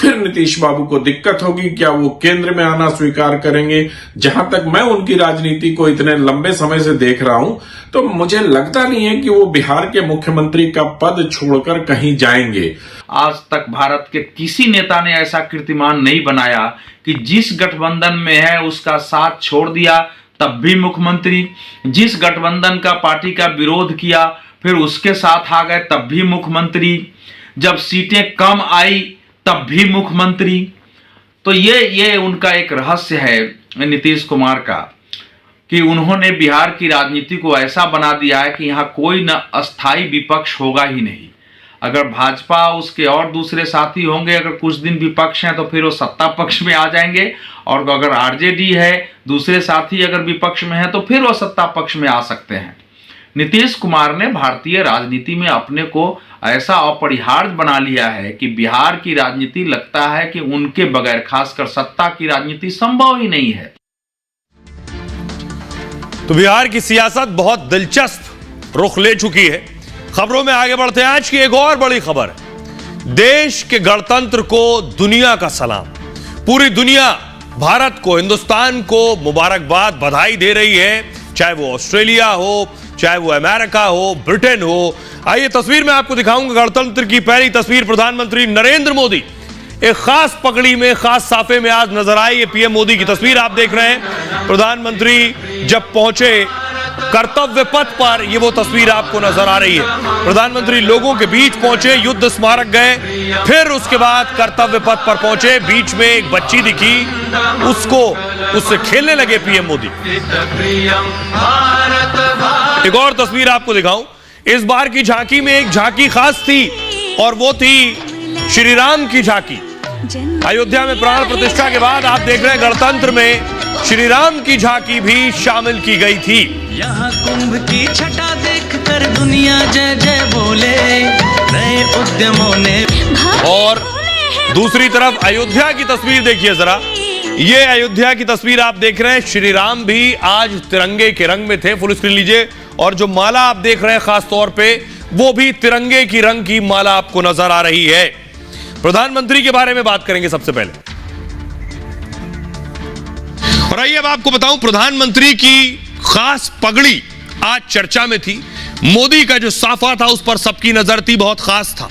फिर नीतीश बाबू को दिक्कत होगी। क्या वो केंद्र में आना स्वीकार करेंगे? जहां तक मैं उनकी राजनीति को इतने लंबे समय से देख रहा हूं, तो मुझे लगता नहीं है कि वो बिहार के मुख्यमंत्री का पद छोड़कर कहीं जाएंगे। आज तक भारत के किसी नेता ने ऐसा कीर्तिमान नहीं बनाया कि जिस गठबंधन में है उसका साथ छोड़ दिया तब भी मुख्यमंत्री, जिस गठबंधन का पार्टी का विरोध किया फिर उसके साथ आ गए तब भी मुख्यमंत्री, जब सीटें कम आई तब भी मुख्यमंत्री। तो ये उनका एक रहस्य है नीतीश कुमार का, कि उन्होंने बिहार की राजनीति को ऐसा बना दिया है कि यहाँ कोई न अस्थाई विपक्ष होगा ही नहीं। अगर भाजपा उसके और दूसरे साथी होंगे, अगर कुछ दिन विपक्ष हैं तो फिर वो सत्ता पक्ष में आ जाएंगे, और अगर आरजेडी है दूसरे साथी अगर विपक्ष में है तो फिर वो सत्ता पक्ष में आ सकते हैं। नीतीश कुमार ने भारतीय राजनीति में अपने को ऐसा अपरिहार्य बना लिया है कि बिहार की राजनीति लगता है कि उनके बगैर, खासकर सत्ता की राजनीति, संभव ही नहीं है। तो बिहार की सियासत बहुत दिलचस्प रुख ले चुकी है। खबरों में आगे बढ़ते हैं। आज की एक और बड़ी खबर है, देश के गणतंत्र को दुनिया का सलाम। पूरी दुनिया भारत को, हिंदुस्तान को मुबारकबाद, बधाई दे रही है, चाहे वो ऑस्ट्रेलिया हो, चाहे वो अमेरिका हो, ब्रिटेन हो। आइए तस्वीर में आपको दिखाऊंगा गणतंत्र की पहली तस्वीर। प्रधानमंत्री नरेंद्र मोदी एक खास पगड़ी में, खास साफे में आज नजर आए। ये पीएम मोदी की तस्वीर आप देख रहे हैं। प्रधानमंत्री जब पहुंचे कर्तव्य पथ पर, ये वो तस्वीर आपको नजर आ रही है। प्रधानमंत्री लोगों के बीच पहुंचे, युद्ध स्मारक गए, फिर उसके बाद कर्तव्य पथ पर पहुंचे। बीच में एक बच्ची दिखी, उससे खेलने लगे पीएम मोदी। एक और तस्वीर आपको दिखाऊं। इस बार की झांकी में एक झांकी खास थी, और वो थी श्री राम की झांकी। अयोध्या में प्राण प्रतिष्ठा के बाद आप देख रहे हैं गणतंत्र में श्री राम की झांकी भी शामिल की गई थी। यहाँ कुंभ की छटा देखकर दुनिया जय जय बोले, नए उद्यमों ने। और दूसरी तरफ अयोध्या की तस्वीर देखिए जरा। ये अयोध्या की तस्वीर आप देख रहे हैं। श्री राम भी आज तिरंगे के रंग में थे। फुल स्क्रीन लीजिए। और जो माला आप देख रहे हैं खास तौर पे, वो भी तिरंगे की रंग की माला आपको नजर आ रही है। प्रधानमंत्री के बारे में बात करेंगे सबसे पहले। और आइए अब आपको बताऊं, प्रधानमंत्री की खास पगड़ी आज चर्चा में थी। मोदी का जो साफा था उस पर सबकी नजर थी, बहुत खास था।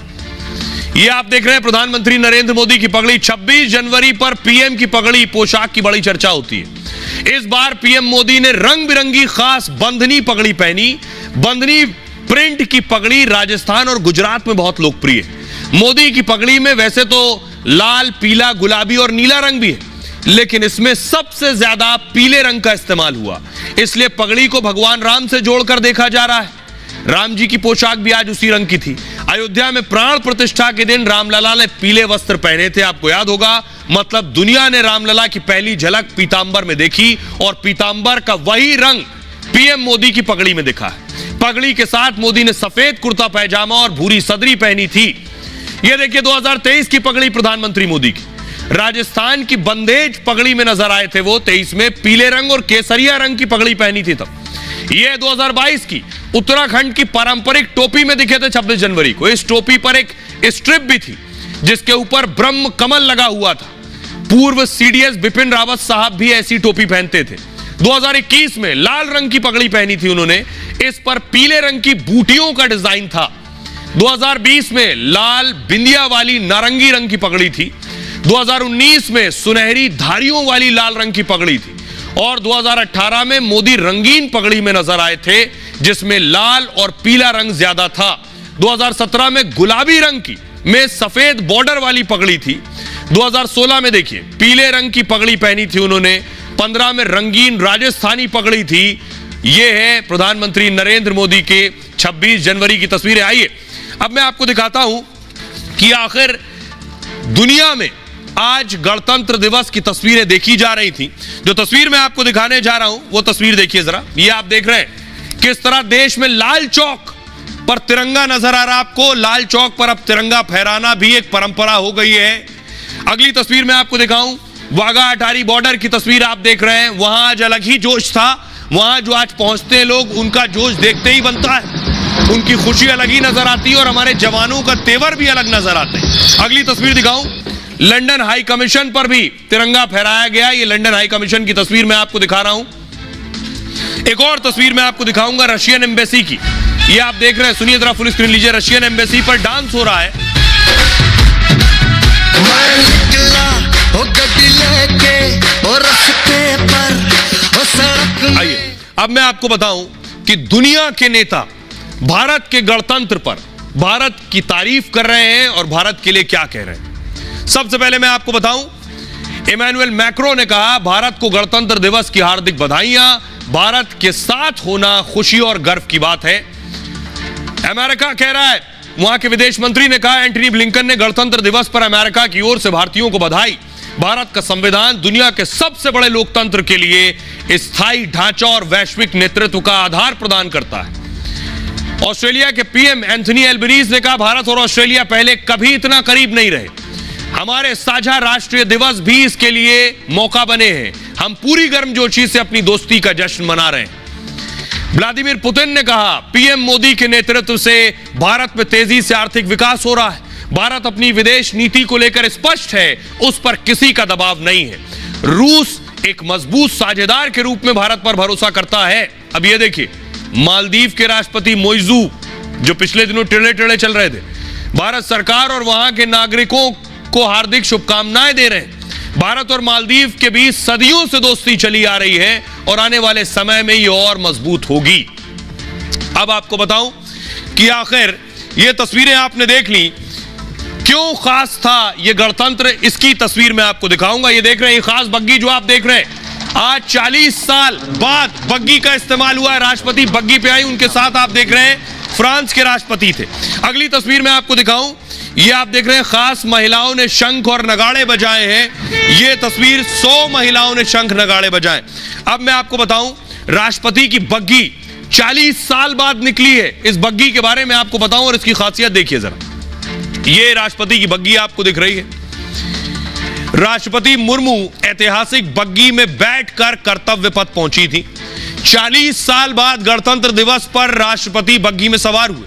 ये आप देख रहे हैं प्रधानमंत्री नरेंद्र मोदी की पगड़ी। 26 जनवरी पर पीएम की पगड़ी, पोशाक की बड़ी चर्चा होती है। इस बार पीएम मोदी ने रंग बिरंगी खास बंधनी पगड़ी पहनी। बंधनी प्रिंट की पगड़ी राजस्थान और गुजरात में बहुत लोकप्रिय है। मोदी की पगड़ी में वैसे तो लाल, पीला, गुलाबी और नीला रंग भी है, लेकिन इसमें सबसे ज्यादा पीले रंग का इस्तेमाल हुआ, इसलिए पगड़ी को भगवान राम से जोड़कर देखा जा रहा है। राम जी की पोशाक भी आज उसी रंग की थी। अयोध्या में प्राण प्रतिष्ठा के दिन रामलला ने पीले वस्त्र पहने थे, आपको याद होगा। मतलब दुनिया ने रामलला की पहली झलक पीतांबर में देखी, और पीतांबर का वही रंग पीएम मोदी की पगड़ी में दिखा है। पगड़ी के साथ मोदी ने सफेद कुर्ता पैजामा और भूरी सदरी पहनी थी। यह देखिए 2023 की पगड़ी प्रधानमंत्री मोदी की। राजस्थान की बंदेज पगड़ी में नजर आए थे वो 23 में, पीले रंग और केसरिया रंग की पगड़ी पहनी थी तब। ये 2022 की उत्तराखंड की पारंपरिक टोपी में दिखे थे 26 जनवरी को। इस टोपी पर एक स्ट्रिप भी थी जिसके ऊपर ब्रह्म कमल लगा हुआ था। पूर्व सीडीएस बिपिन रावत साहब भी ऐसी टोपी पहनते थे। 2021 में लाल रंग की पगड़ी पहनी थी उन्होंने, इस पर पीले रंग की बूटियों का डिजाइन था। 2020 में लाल बिंदिया वाली नारंगी रंग की पगड़ी थी, 2019 में सुनहरी धारियों वाली लाल रंग की पगड़ी थी और 2018 में मोदी रंगीन पगड़ी में नजर आए थे जिसमें लाल और पीला रंग ज्यादा था। 2017 में गुलाबी रंग की में सफेद बॉर्डर वाली पगड़ी थी। 2016 में देखिए पीले रंग की पगड़ी पहनी थी उन्होंने। 15 में रंगीन राजस्थानी पगड़ी थी। यह है प्रधानमंत्री नरेंद्र मोदी के 26 जनवरी की तस्वीरें। आइए अब मैं आपको दिखाता हूं कि आखिर दुनिया में आज गणतंत्र दिवस की तस्वीरें देखी जा रही थी। जो तस्वीर मैं आपको दिखाने जा रहा हूं वो तस्वीर देखिए जरा। ये आप देख रहे हैं किस तरह देश में लाल चौक पर तिरंगा नजर आ रहा है आपको। लाल चौक पर अब तिरंगा फहराना भी एक परंपरा हो गई है। अगली तस्वीर मैं आपको दिखाऊं, वाघा अटारी बॉर्डर की तस्वीर आप देख रहे हैं। वहां आज अलग ही जोश था। वहां जो आज पहुंचते हैं लोग, उनका जोश देखते ही बनता है, उनकी खुशी अलग ही नजर आती है और हमारे जवानों का तेवर भी अलग नजर आते हैं। अगली तस्वीर दिखाऊं, लंदन हाई कमीशन पर भी तिरंगा फहराया गया। ये लंदन हाई कमीशन की तस्वीर मैं आपको दिखा रहा हूं। एक और तस्वीर मैं आपको दिखाऊंगा रशियन एम्बेसी की। ये आप देख रहे हैं, सुनिए जरा, फुल स्क्रीन लीजिए। रशियन एम्बेसी पर डांस हो रहा है। आइए अब मैं आपको बताऊं कि दुनिया के नेता भारत के गणतंत्र पर भारत की तारीफ कर रहे हैं और भारत के लिए क्या कह रहे हैं। सबसे पहले मैं आपको बताऊं, इमैनुअल मैक्रो ने कहा भारत को गणतंत्र दिवस की हार्दिक बधाइयां। भारत के साथ होना खुशी और गर्व की बात है। अमेरिका कह रहा है, वहां के विदेश मंत्री ने कहा, एंटनी ब्लिंकन ने गणतंत्र दिवस पर अमेरिका की ओर से भारतीयों को बधाई। भारत का संविधान दुनिया के सबसे बड़े लोकतंत्र के लिए स्थायी ढांचा और वैश्विक नेतृत्व का आधार प्रदान करता है। ऑस्ट्रेलिया के पीएम एंथनी एल्बनीज ने कहा, भारत और ऑस्ट्रेलिया पहले कभी इतना करीब नहीं रहे। हमारे साझा राष्ट्रीय दिवस भी इसके लिए मौका बने हैं। हम पूरी गर्मजोशी से अपनी दोस्ती का जश्न मना रहे हैं। व्लादिमीर पुतिन ने कहा, पीएम मोदी के नेतृत्व से भारत में तेजी से आर्थिक विकास हो रहा है। भारत अपनी विदेश नीति को लेकर स्पष्ट है, उस पर किसी का दबाव नहीं है। रूस एक मजबूत साझेदार के रूप में भारत पर भरोसा करता है। अब ये देखिए, मालदीव के राष्ट्रपति मोइजू जो पिछले दिनों टेढ़े टेढ़े चल रहे थे, भारत सरकार और वहां के नागरिकों को हार्दिक शुभकामनाएं दे रहे हैं। भारत और मालदीव के बीच सदियों से दोस्ती चली आ रही है और आने वाले समय में ये और मजबूत होगी। अब आपको बताऊं कि आखिर ये तस्वीरें आपने देख ली, क्यों खास था ये गणतंत्र, इसकी तस्वीर मैं आपको दिखाऊंगा। ये देख रहे हैं, ये खास बग्गी जो आप देख रहे हैं, आज 40 साल बाद बग्गी का इस्तेमाल हुआ है। राष्ट्रपति बग्गी पे आई, उनके साथ आप देख रहे हैं फ्रांस के राष्ट्रपति थे। अगली तस्वीर मैं आपको दिखाऊं, ये आप देख रहे हैं, खास महिलाओं ने शंख और नगाड़े बजाए हैं। ये तस्वीर 100 महिलाओं ने शंख नगाड़े बजाए। अब मैं आपको बताऊं, राष्ट्रपति की बग्गी 40 साल बाद निकली है। इस बग्गी के बारे में आपको बताऊं और इसकी खासियत देखिए जरा। ये राष्ट्रपति की बग्गी आपको दिख रही है। राष्ट्रपति मुर्मू ऐतिहासिक बग्गी में बैठकर कर्तव्य पथ पहुंची थी। 40 साल बाद गणतंत्र दिवस पर राष्ट्रपति बग्गी में सवार हुए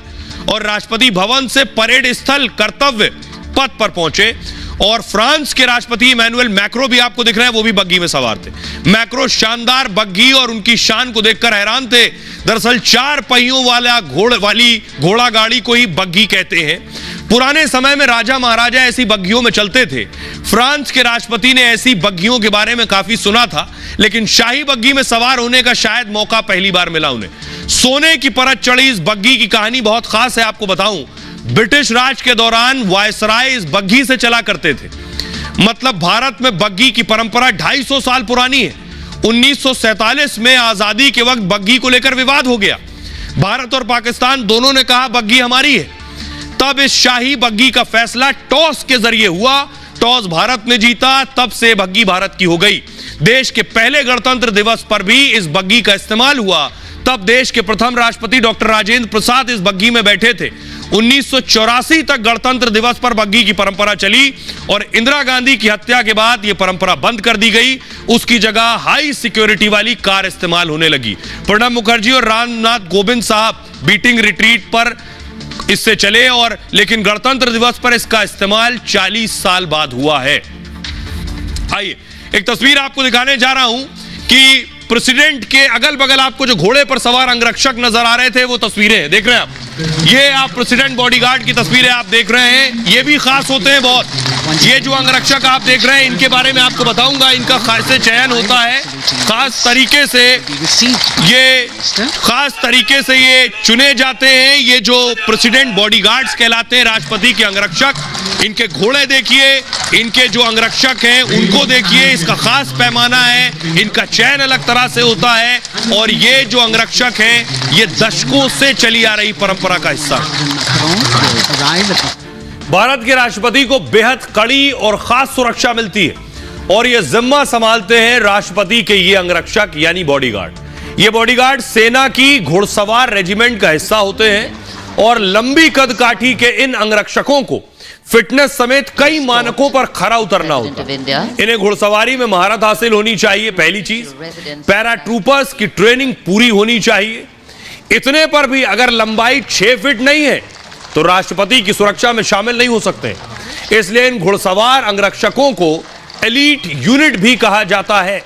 और राष्ट्रपति भवन से परेड स्थल कर्तव्य पथ पर पहुंचे। और फ्रांस के राष्ट्रपति इमैनुअल मैक्रो भी आपको दिख रहे हैं, वो भी बग्गी में सवार थे। मैक्रो शानदार बग्गी और उनकी शान को देखकर हैरान थे। दरअसल 4 पहियों वाली घोड़ा गाड़ी को ही बग्गी कहते हैं। पुराने समय में राजा महाराजा ऐसी बग्गियों में चलते थे। फ्रांस के राष्ट्रपति ने ऐसी बग्गियों के बारे में काफी सुना था, लेकिन शाही बग्गी में सवार होने का शायद मौका पहली बार मिला उन्हें। सोने की परत चढ़ी इस बग्गी की कहानी बहुत खास है। आपको बताऊं, ब्रिटिश राज के दौरान वायसराय इस बग्गी से चला करते थे। मतलब भारत में बग्गी की परंपरा 250 साल पुरानी है। 1947 में आजादी के वक्त बग्गी को लेकर विवाद हो गया। भारत और पाकिस्तान दोनों ने कहा बग्गी हमारी है। तब इस शाही बग्गी का फैसला टॉस के जरिए हुआ। टॉस भारत ने जीता, तब से बग्गी भारत की हो गई। देश के पहले गणतंत्र दिवस पर भी इस बग्गी का इस्तेमाल हुआ। तब देश के प्रथम राष्ट्रपति डॉक्टर राजेंद्र प्रसाद इस बग्गी में बैठे थे। 1984 तक गणतंत्र दिवस पर बग्गी की परंपरा चली और इंदिरा गांधी की हत्या के बाद यह परंपरा बंद कर दी गई। उसकी जगह हाई सिक्योरिटी वाली कार इस्तेमाल होने लगी। प्रणब मुखर्जी और रामनाथ कोविंद साहब बीटिंग रिट्रीट पर इससे चले और लेकिन गणतंत्र दिवस पर इसका इस्तेमाल 40 साल बाद हुआ है। आइए एक तस्वीर आपको दिखाने जा रहा हूं कि प्रेसिडेंट के अगल बगल आपको जो घोड़े पर सवार अंगरक्षक नजर आ रहे थे, वो तस्वीरें देख रहे हैं आप। ये आप प्रेसिडेंट बॉडीगार्ड की तस्वीरें आप देख रहे हैं, ये भी खास होते हैं बहुत। ये जो अंगरक्षक आप देख रहे हैं, इनके बारे में आपको बताऊंगा, इनका खास चयन होता है, खास तरीके से ये चुने जाते हैं। ये जो प्रेसिडेंट बॉडीगार्ड्स कहलाते हैं, राष्ट्रपति के अंगरक्षक, इनके घोड़े देखिए, इनके जो अंगरक्षक हैं उनको देखिए, इसका खास पैमाना है, इनका चयन अलग तरह से होता है। और ये जो अंगरक्षक हैं, ये दशकों से चली आ रही परंपरा का हिस्सा। भारत के राष्ट्रपति को बेहद कड़ी और खास सुरक्षा मिलती है और ये जिम्मा संभालते हैं राष्ट्रपति के ये अंगरक्षक यानी बॉडीगार्ड। ये बॉडीगार्ड सेना की घुड़सवार रेजिमेंट का हिस्सा होते हैं और लंबी कदकाठी के इन अंगरक्षकों को फिटनेस समेत कई मानकों पर खरा उतरना होता है। इन्हें घुड़सवारी में महारत हासिल होनी चाहिए, पहली चीज। पैराट्रूपर्स की ट्रेनिंग पूरी होनी चाहिए। इतने पर भी अगर लंबाई 6 फीट नहीं है तो राष्ट्रपति की सुरक्षा में शामिल नहीं हो सकते। इसलिए इन घुड़सवार अंगरक्षकों को एलीट यूनिट भी कहा जाता है।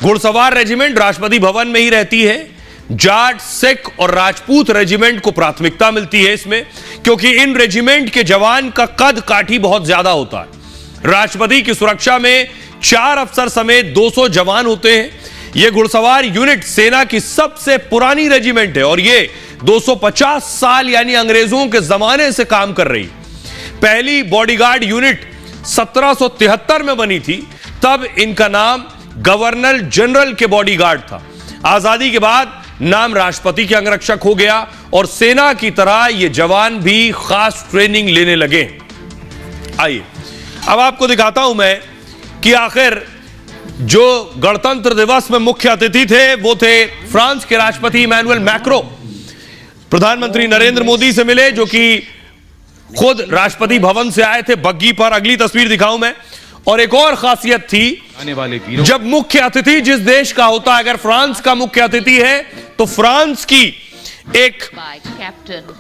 घुड़सवार रेजिमेंट राष्ट्रपति भवन में ही रहती है। जाट, सिख और राजपूत रेजिमेंट को प्राथमिकता मिलती है इसमें, क्योंकि इन रेजिमेंट के जवान का कद काठी बहुत ज्यादा होता है। राष्ट्रपति की सुरक्षा में 4 अफसर समेत 200 जवान होते हैं। यह घुड़सवार यूनिट सेना की सबसे पुरानी रेजिमेंट है और यह 250 साल यानी अंग्रेजों के जमाने से काम कर रही। पहली बॉडीगार्ड यूनिट 1773 में बनी थी, तब इनका नाम गवर्नर जनरल के बॉडीगार्ड था। आजादी के बाद नाम राष्ट्रपति के अंगरक्षक हो गया और सेना की तरह ये जवान भी खास ट्रेनिंग लेने लगे। आइए अब आपको दिखाता हूं मैं कि आखिर जो गणतंत्र दिवस में मुख्य अतिथि थे वो थे फ्रांस के राष्ट्रपति इमैनुअल मैक्रो। प्रधानमंत्री नरेंद्र मोदी से मिले, जो कि खुद राष्ट्रपति भवन से आए थे बग्गी पर। अगली तस्वीर दिखाऊं मैं। और एक और खासियत थी, जब मुख्य अतिथि जिस देश का होता है, अगर फ्रांस का मुख्य अतिथि है तो फ्रांस की एक,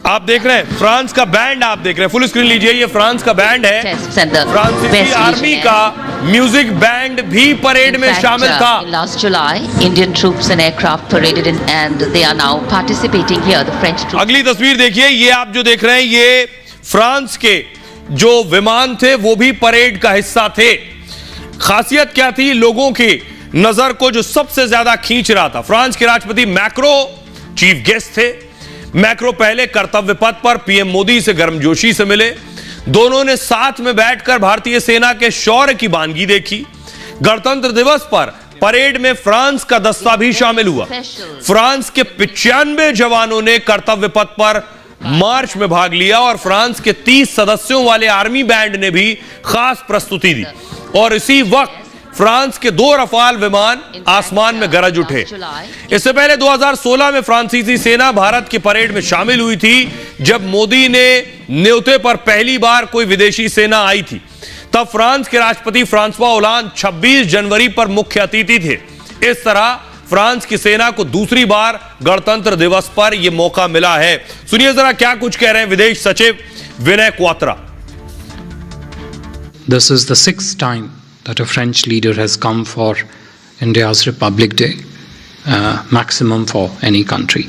आप देख रहे हैं फ्रांस का बैंड, आप देख रहे हैं, फुल स्क्रीन लीजिए, ये फ्रांस का बैंड है। फ्रांसीसी आर्मी का म्यूजिक बैंड भी परेड में शामिल था। Last July, Indian troops and aircraft paraded in, and they are now participating here. The French troops. अगली तस्वीर देखिए, ये आप जो देख रहे हैं, ये फ्रांस के जो विमान थे वो भी परेड का हिस्सा थे। खासियत क्या थी? लोगों की नजर को जो सबसे ज्यादा खींच रहा था, फ्रांस के राष्ट्रपति मैक्रो चीफ गेस्ट थे। मैक्रो पहले कर्तव्य पथ पर पीएम मोदी से गर्मजोशी से मिले। दोनों ने साथ में बैठकर भारतीय सेना के शौर्य की बानगी देखी। गणतंत्र दिवस पर परेड में फ्रांस का दस्ता भी शामिल हुआ। फ्रांस के 95 जवानों ने कर्तव्य पथ पर मार्च में भाग लिया और फ्रांस के 30 सदस्यों वाले आर्मी बैंड ने भी खास प्रस्तुति दी। और इसी वक्त फ्रांस के 2 रफाल विमान आसमान में गरज उठे। इससे पहले 2016 में फ्रांसीसी सेना भारत की परेड में शामिल हुई थी, जब मोदी ने न्योते पर पहली बार कोई विदेशी सेना आई थी। तब फ्रांस के राष्ट्रपति फ्रांसवा ओलांद 26 जनवरी पर मुख्य अतिथि थे। इस तरह फ्रांस की सेना को दूसरी बार गणतंत्र दिवस पर यह मौका मिला है। सुनिए जरा क्या कुछ कह रहे हैं विदेश सचिव विनय Kwatra. This is the 6th time that a French leader has come for India's Republic Day, maximum for any country.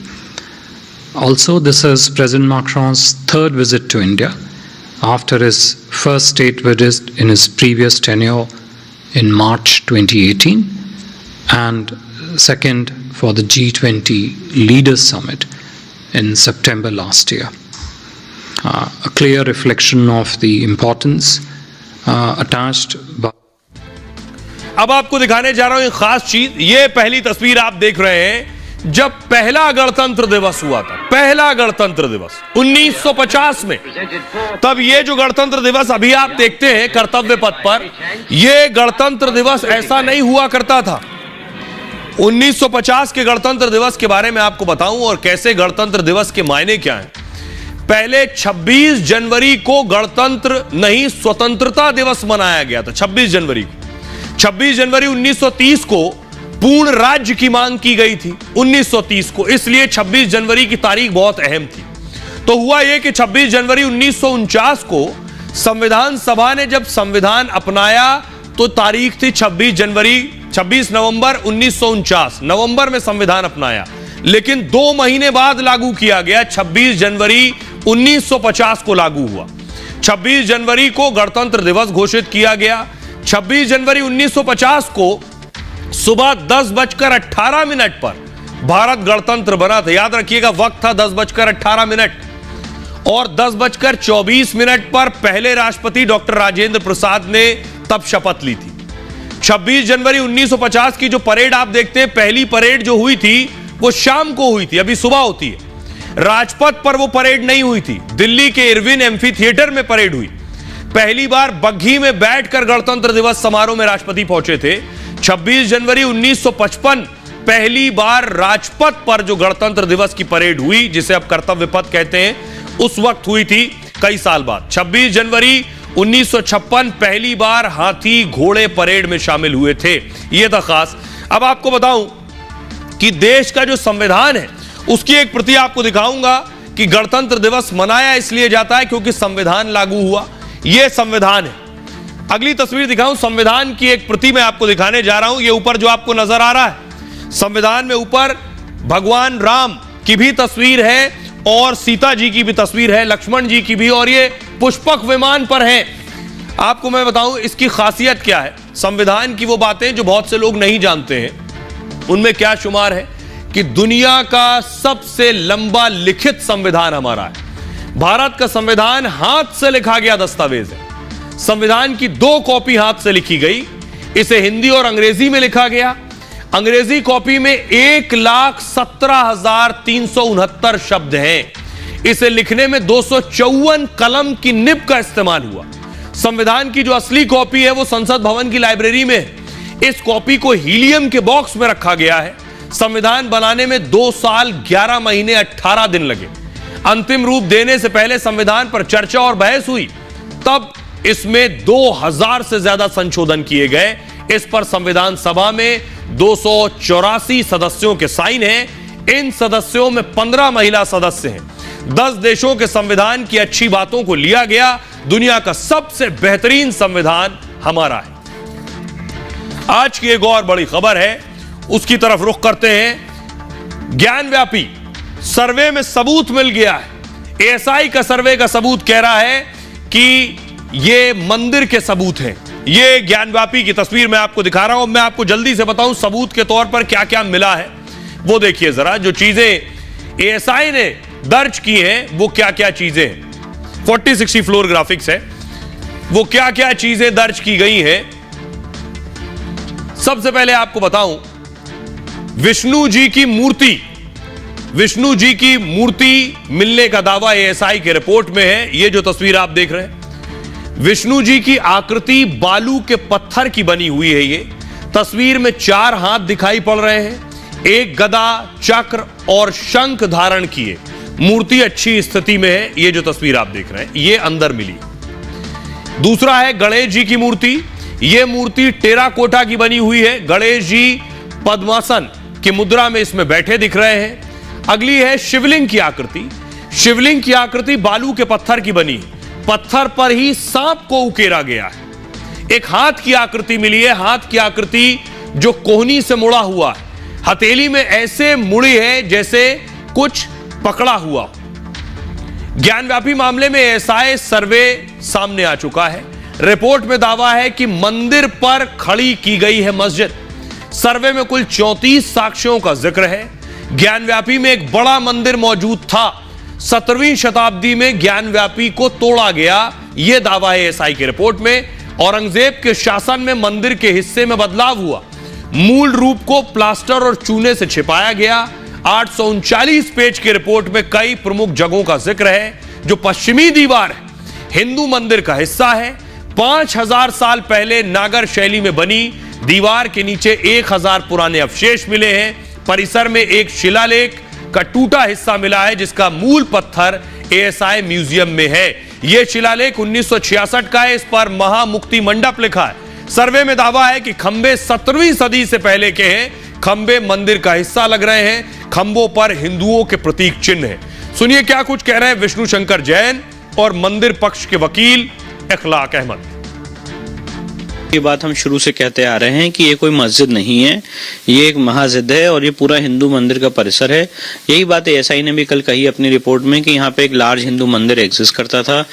Also, this is President Macron's 3rd visit to India after his first state visit in his previous tenure in March 2018 and second for the G20 Leaders Summit in September last year. A clear reflection of the importance attached by. अब आपको दिखाने जा रहा हूं एक खास चीज। ये पहली तस्वीर आप देख रहे हैं जब पहला गणतंत्र दिवस हुआ था। पहला गणतंत्र दिवस 1950 में। तब ये जो गणतंत्र दिवस अभी आप देखते हैं कर्तव्य पथ पर, ये गणतंत्र दिवस ऐसा नहीं हुआ करता था। 1950 के गणतंत्र दिवस के बारे में आपको बताऊं और कैसे गणतंत्र दिवस के मायने क्या हैं। पहले 26 जनवरी को गणतंत्र नहीं स्वतंत्रता दिवस मनाया गया था। 26 जनवरी को 26 जनवरी 1930 को पूर्ण राज्य की मांग की गई थी 1930 को, इसलिए 26 जनवरी की तारीख बहुत अहम थी। तो हुआ यह कि 26 जनवरी 1949 को संविधान सभा ने जब संविधान अपनाया तो तारीख थी 26 नवंबर 1949, नवंबर में संविधान अपनाया। लेकिन 2 महीने बाद लागू किया गया। 26 जनवरी 1950 को लागू हुआ। 26 जनवरी को गणतंत्र दिवस घोषित किया गया। 26 जनवरी 1950 को सुबह 10:18 पर भारत गणतंत्र बना था। याद रखिएगा, वक्त था 10:18 और 10:24 पर पहले राष्ट्रपति डॉक्टर राजेंद्र प्रसाद ने तब शपथ ली थी। 26 जनवरी 1950 की जो परेड आप देखते हैं, पहली परेड जो हुई थी वो शाम को हुई थी, अभी सुबह होती है। राजपथ पर वो परेड नहीं हुई थी, दिल्ली के इरविन एम्फी थिएटर में परेड हुई। पहली बार बग्घी में बैठकर गणतंत्र दिवस समारोह में राष्ट्रपति पहुंचे थे। 26 जनवरी 1955 पहली बार राजपथ पर जो गणतंत्र दिवस की परेड हुई, जिसे अब कर्तव्य पथ कहते हैं, उस वक्त हुई थी कई साल बाद। 26 जनवरी 1956 पहली बार हाथी घोड़े परेड में शामिल हुए थे। यह था खास। अब आपको बताऊं कि देश का जो संविधान है उसकी एक प्रति आपको दिखाऊंगा कि गणतंत्र दिवस मनाया इसलिए जाता है क्योंकि संविधान लागू हुआ। यह संविधान है। अगली तस्वीर दिखाऊं, संविधान की एक प्रति मैं आपको दिखाने जा रहा हूं। यह ऊपर जो आपको नजर आ रहा है, संविधान में ऊपर भगवान राम की भी तस्वीर है और सीता जी की भी तस्वीर है, लक्ष्मण जी की भी, और ये पुष्पक विमान पर है। आपको मैं बताऊं इसकी खासियत क्या है। संविधान की वो बातें जो बहुत से लोग नहीं जानते हैं, उनमें क्या शुमार है कि दुनिया का सबसे लंबा लिखित संविधान हमारा है। भारत का संविधान हाथ से लिखा गया दस्तावेज है। संविधान की 2 कॉपी हाथ से लिखी गई। इसे हिंदी और अंग्रेजी में लिखा गया। अंग्रेजी कॉपी में 1,17,369 शब्द हैं। इसे लिखने में 254 कलम की निब का इस्तेमाल हुआ। संविधान की जो असली कॉपी है वो संसद भवन की लाइब्रेरी में है। इस कॉपी को हीलियम के बॉक्स में रखा गया है। संविधान बनाने में 2 साल 11 महीने 18 दिन लगे। अंतिम रूप देने से पहले संविधान पर चर्चा और बहस हुई, तब इसमें 2000 से ज्यादा संशोधन किए गए। इस पर संविधान सभा में 284 सदस्यों के साइन हैं। इन सदस्यों में 15 महिला सदस्य हैं। 10 देशों के संविधान की अच्छी बातों को लिया गया। दुनिया का सबसे बेहतरीन संविधान हमारा है। आज की एक और बड़ी खबर है, उसकी तरफ रुख करते हैं। ज्ञानव्यापी सर्वे में सबूत मिल गया है। एएसआई का सर्वे का सबूत कह रहा है कि ये मंदिर के सबूत हैं। ये ज्ञानव्यापी की तस्वीर मैं आपको दिखा रहा हूं। मैं आपको जल्दी से बताऊं सबूत के तौर पर क्या क्या मिला है, वो देखिए जरा। जो चीजें एएसआई ने दर्ज की हैं वो क्या क्या चीजें हैं। 4060 फ्लोर ग्राफिक्स है, वो क्या क्या चीजें दर्ज की गई हैं। सबसे पहले आपको बताऊं, विष्णु जी की मूर्ति मिलने का दावा एएसआई के रिपोर्ट में है। यह जो तस्वीर आप देख रहे हैं, विष्णु जी की आकृति बालू के पत्थर की बनी हुई है। ये तस्वीर में 4 हाथ दिखाई पड़ रहे हैं, एक गदा, चक्र और शंख धारण किए। मूर्ति अच्छी स्थिति में है। ये जो तस्वीर आप देख रहे हैं, ये अंदर मिली। दूसरा है गणेश जी की मूर्ति। यह मूर्ति टेराकोटा की बनी हुई है। गणेश जी पद्मासन की मुद्रा में इसमें बैठे दिख रहे हैं। अगली है शिवलिंग की आकृति। शिवलिंग की आकृति बालू के पत्थर की बनी, पत्थर पर ही सांप को उकेरा गया है। एक हाथ की आकृति मिली है। हाथ की आकृति जो कोहनी से मुड़ा हुआ है, हथेली में ऐसे मुड़ी है जैसे कुछ पकड़ा हुआ। ज्ञानव्यापी मामले में एएसआई सर्वे सामने आ चुका है। रिपोर्ट में दावा है कि मंदिर पर खड़ी की गई है मस्जिद। सर्वे में कुल 34 साक्ष्यों का जिक्र है। ज्ञानव्यापी में एक बड़ा मंदिर मौजूद था। 17वीं शताब्दी में ज्ञानव्यापी को तोड़ा गया, यह दावा है एएसआई की रिपोर्ट में। औरंगजेब के शासन में मंदिर के हिस्से में बदलाव हुआ। मूल रूप को प्लास्टर और चूने से छिपाया गया। 839 पेज की रिपोर्ट में कई प्रमुख जगहों का जिक्र है। जो पश्चिमी दीवार है, हिंदू मंदिर का हिस्सा है। 5000 साल पहले नागर शैली में बनी दीवार के नीचे 1000 पुराने अवशेष मिले हैं। परिसर में एक शिलालेख का टूटा हिस्सा मिला है, जिसका मूल पत्थर एएसआई म्यूजियम में है। यह शिलालेख 1966 का है। इस पर महामुक्ति मंडप लिखा है। सर्वे में दावा है कि खंबे 17वीं सदी से पहले के हैं। खंबे मंदिर का हिस्सा लग रहे हैं। खंबों पर हिंदुओं के प्रतीक चिन्ह है। सुनिए क्या कुछ कह रहे हैं विष्णु शंकर जैन और मंदिर पक्ष के वकील इखलाक अहमद। ये बात हम शुरू से कहते आ रहे हैं कि ये कोई मस्जिद नहीं है, ये एक मस्जिद है और ये पूरा हिंदू मंदिर का परिसर है। यही बात एएसआई ने भी कल कही अपनी रिपोर्ट में कि यहाँ पे एक लार्ज हिंदू मंदिर एग्जिस्ट करता था।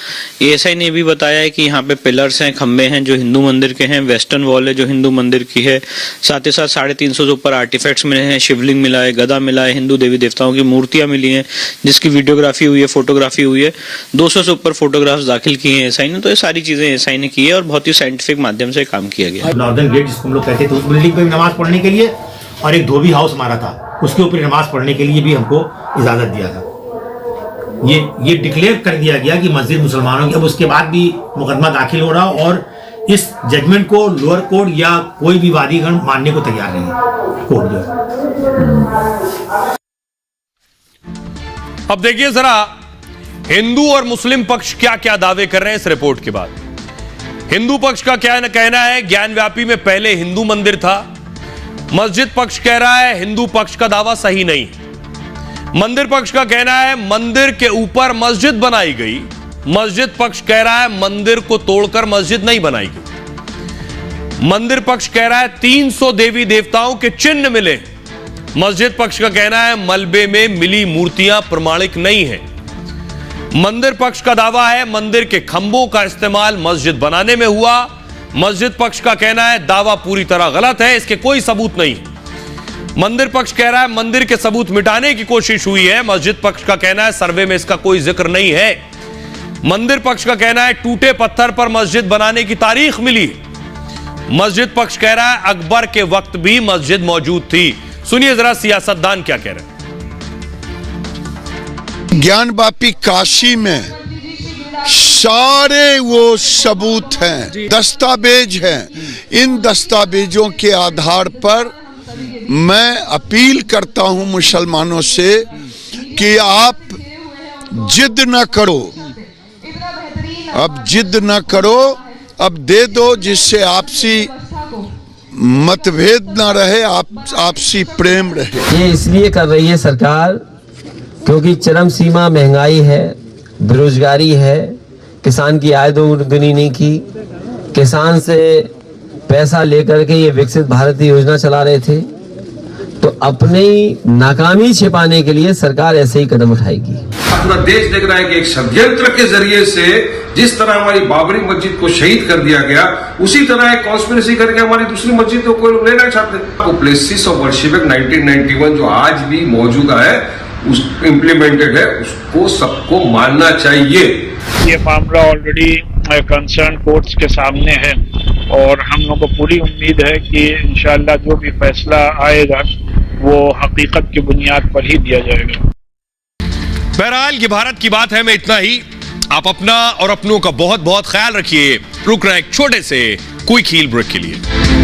एएसआई ने भी बताया है कि यहाँ पे पिलर्स हैं, खंबे हैं जो हिंदू मंदिर के हैं, वेस्टर्न वॉल है जो हिंदू मंदिर की है, साथ ही साथ 350 से ऊपर आर्टिफैक्ट्स मिले हैं, शिवलिंग मिला है, गदा मिला है, हिंदू देवी देवताओं की मूर्तियां मिली हैं जिसकी वीडियोग्राफी हुई है, फोटोग्राफी हुई है, 200 से ऊपर फोटोग्राफ्स दाखिल किए हैं एएसआई ने। तो ये सारी चीजें एएसआई ने की है और बहुत ही साइंटिफिक माध्यम से काम किया गया। नॉर्दर्न गेट जिसको हम लोग कहते थे, उस बिल्डिंग पे भी नमाज पढ़ने के लिए, और एक धोबी हाउस हमारा था उसके ऊपर नमाज पढ़ने के लिए भी हमको इजाजत दिया था। ये डिक्लेयर कर दिया गया कि मस्जिद मुसलमानों की। अब उसके बाद भी मुकदमा दाखिल हो रहा और इस जजमेंट को लोअर कोर्ट या कोई भी वादीगण मानने को तैयार नहीं है। कोर्ट जो अब देखिए जरा हिंदू और मुस्लिम पक्ष क्या क्या दावे कर रहे हैं इस रिपोर्ट के बाद। हिंदू पक्ष का क्या कहना है, ज्ञानव्यापी में पहले हिंदू मंदिर था। मस्जिद पक्ष कह रहा है हिंदू पक्ष का दावा सही नहीं। मंदिर पक्ष का कहना है मंदिर के ऊपर मस्जिद बनाई गई। मस्जिद पक्ष कह रहा है मंदिर को तोड़कर मस्जिद नहीं बनाई गई। मंदिर पक्ष कह रहा है 300 देवी देवताओं के चिन्ह मिले। मस्जिद पक्ष का कहना है मलबे में मिली मूर्तियां प्रमाणिक नहीं है। मंदिर पक्ष का दावा है मंदिर के खंभों का इस्तेमाल मस्जिद बनाने में हुआ। मस्जिद पक्ष का कहना है दावा पूरी तरह गलत है, इसके कोई सबूत नहीं। मंदिर पक्ष कह रहा है मंदिर के सबूत मिटाने की कोशिश हुई है। मस्जिद पक्ष का कहना है सर्वे में इसका कोई जिक्र नहीं है। मंदिर पक्ष का कहना है टूटे पत्थर पर मस्जिद बनाने की तारीख मिली। मस्जिद पक्ष कह रहा है अकबर के वक्त भी मस्जिद मौजूद थी। सुनिए जरा सियासतदान क्या कह रहे हैं। ज्ञानवापी काशी में सारे वो सबूत हैं, दस्तावेज हैं। इन दस्तावेजों के आधार पर मैं अपील करता हूं मुसलमानों से कि आप जिद न करो, अब जिद न करो, अब दे दो जिससे आपसी मतभेद न रहे, आपसी प्रेम रहे। ये इसलिए कर रही है सरकार क्योंकि चरम सीमा महंगाई है, बेरोजगारी है, किसान की आय दोगुनी नहीं की। किसान से पैसा लेकर के ये विकसित भारत योजना चला रहे थे, तो अपनी नाकामी छिपाने के लिए सरकार ऐसे ही कदम उठाएगी। पूरा देश देख रहा है कि एक षड्यंत्र के जरिए से जिस तरह हमारी बाबरी मस्जिद को शहीद कर दिया गया, उसी तरह एक कॉन्स्पिरेसी करके हमारी दूसरी मस्जिद को कोई लोग लेना चाहते। प्लेसेस ऑफ वर्शिप 1991 जो आज भी मौजूद है, उस इम्प्लीमेंटेड है, उसको सबको मानना चाहिए। ये मामला ऑलरेडी कंसर्न कोर्ट्स के सामने है और हम लोगों को पूरी उम्मीद है कि इंशाअल्लाह जो भी फैसला आएगा वो हकीकत की बुनियाद पर ही दिया जाएगा। बहरहाल ये भारत की बात है में इतना ही। आप अपना और अपनों का बहुत बहुत ख्याल रखिए। रुक रहे हैं एक छोटे से क्विक हील ब्रेक के लिए।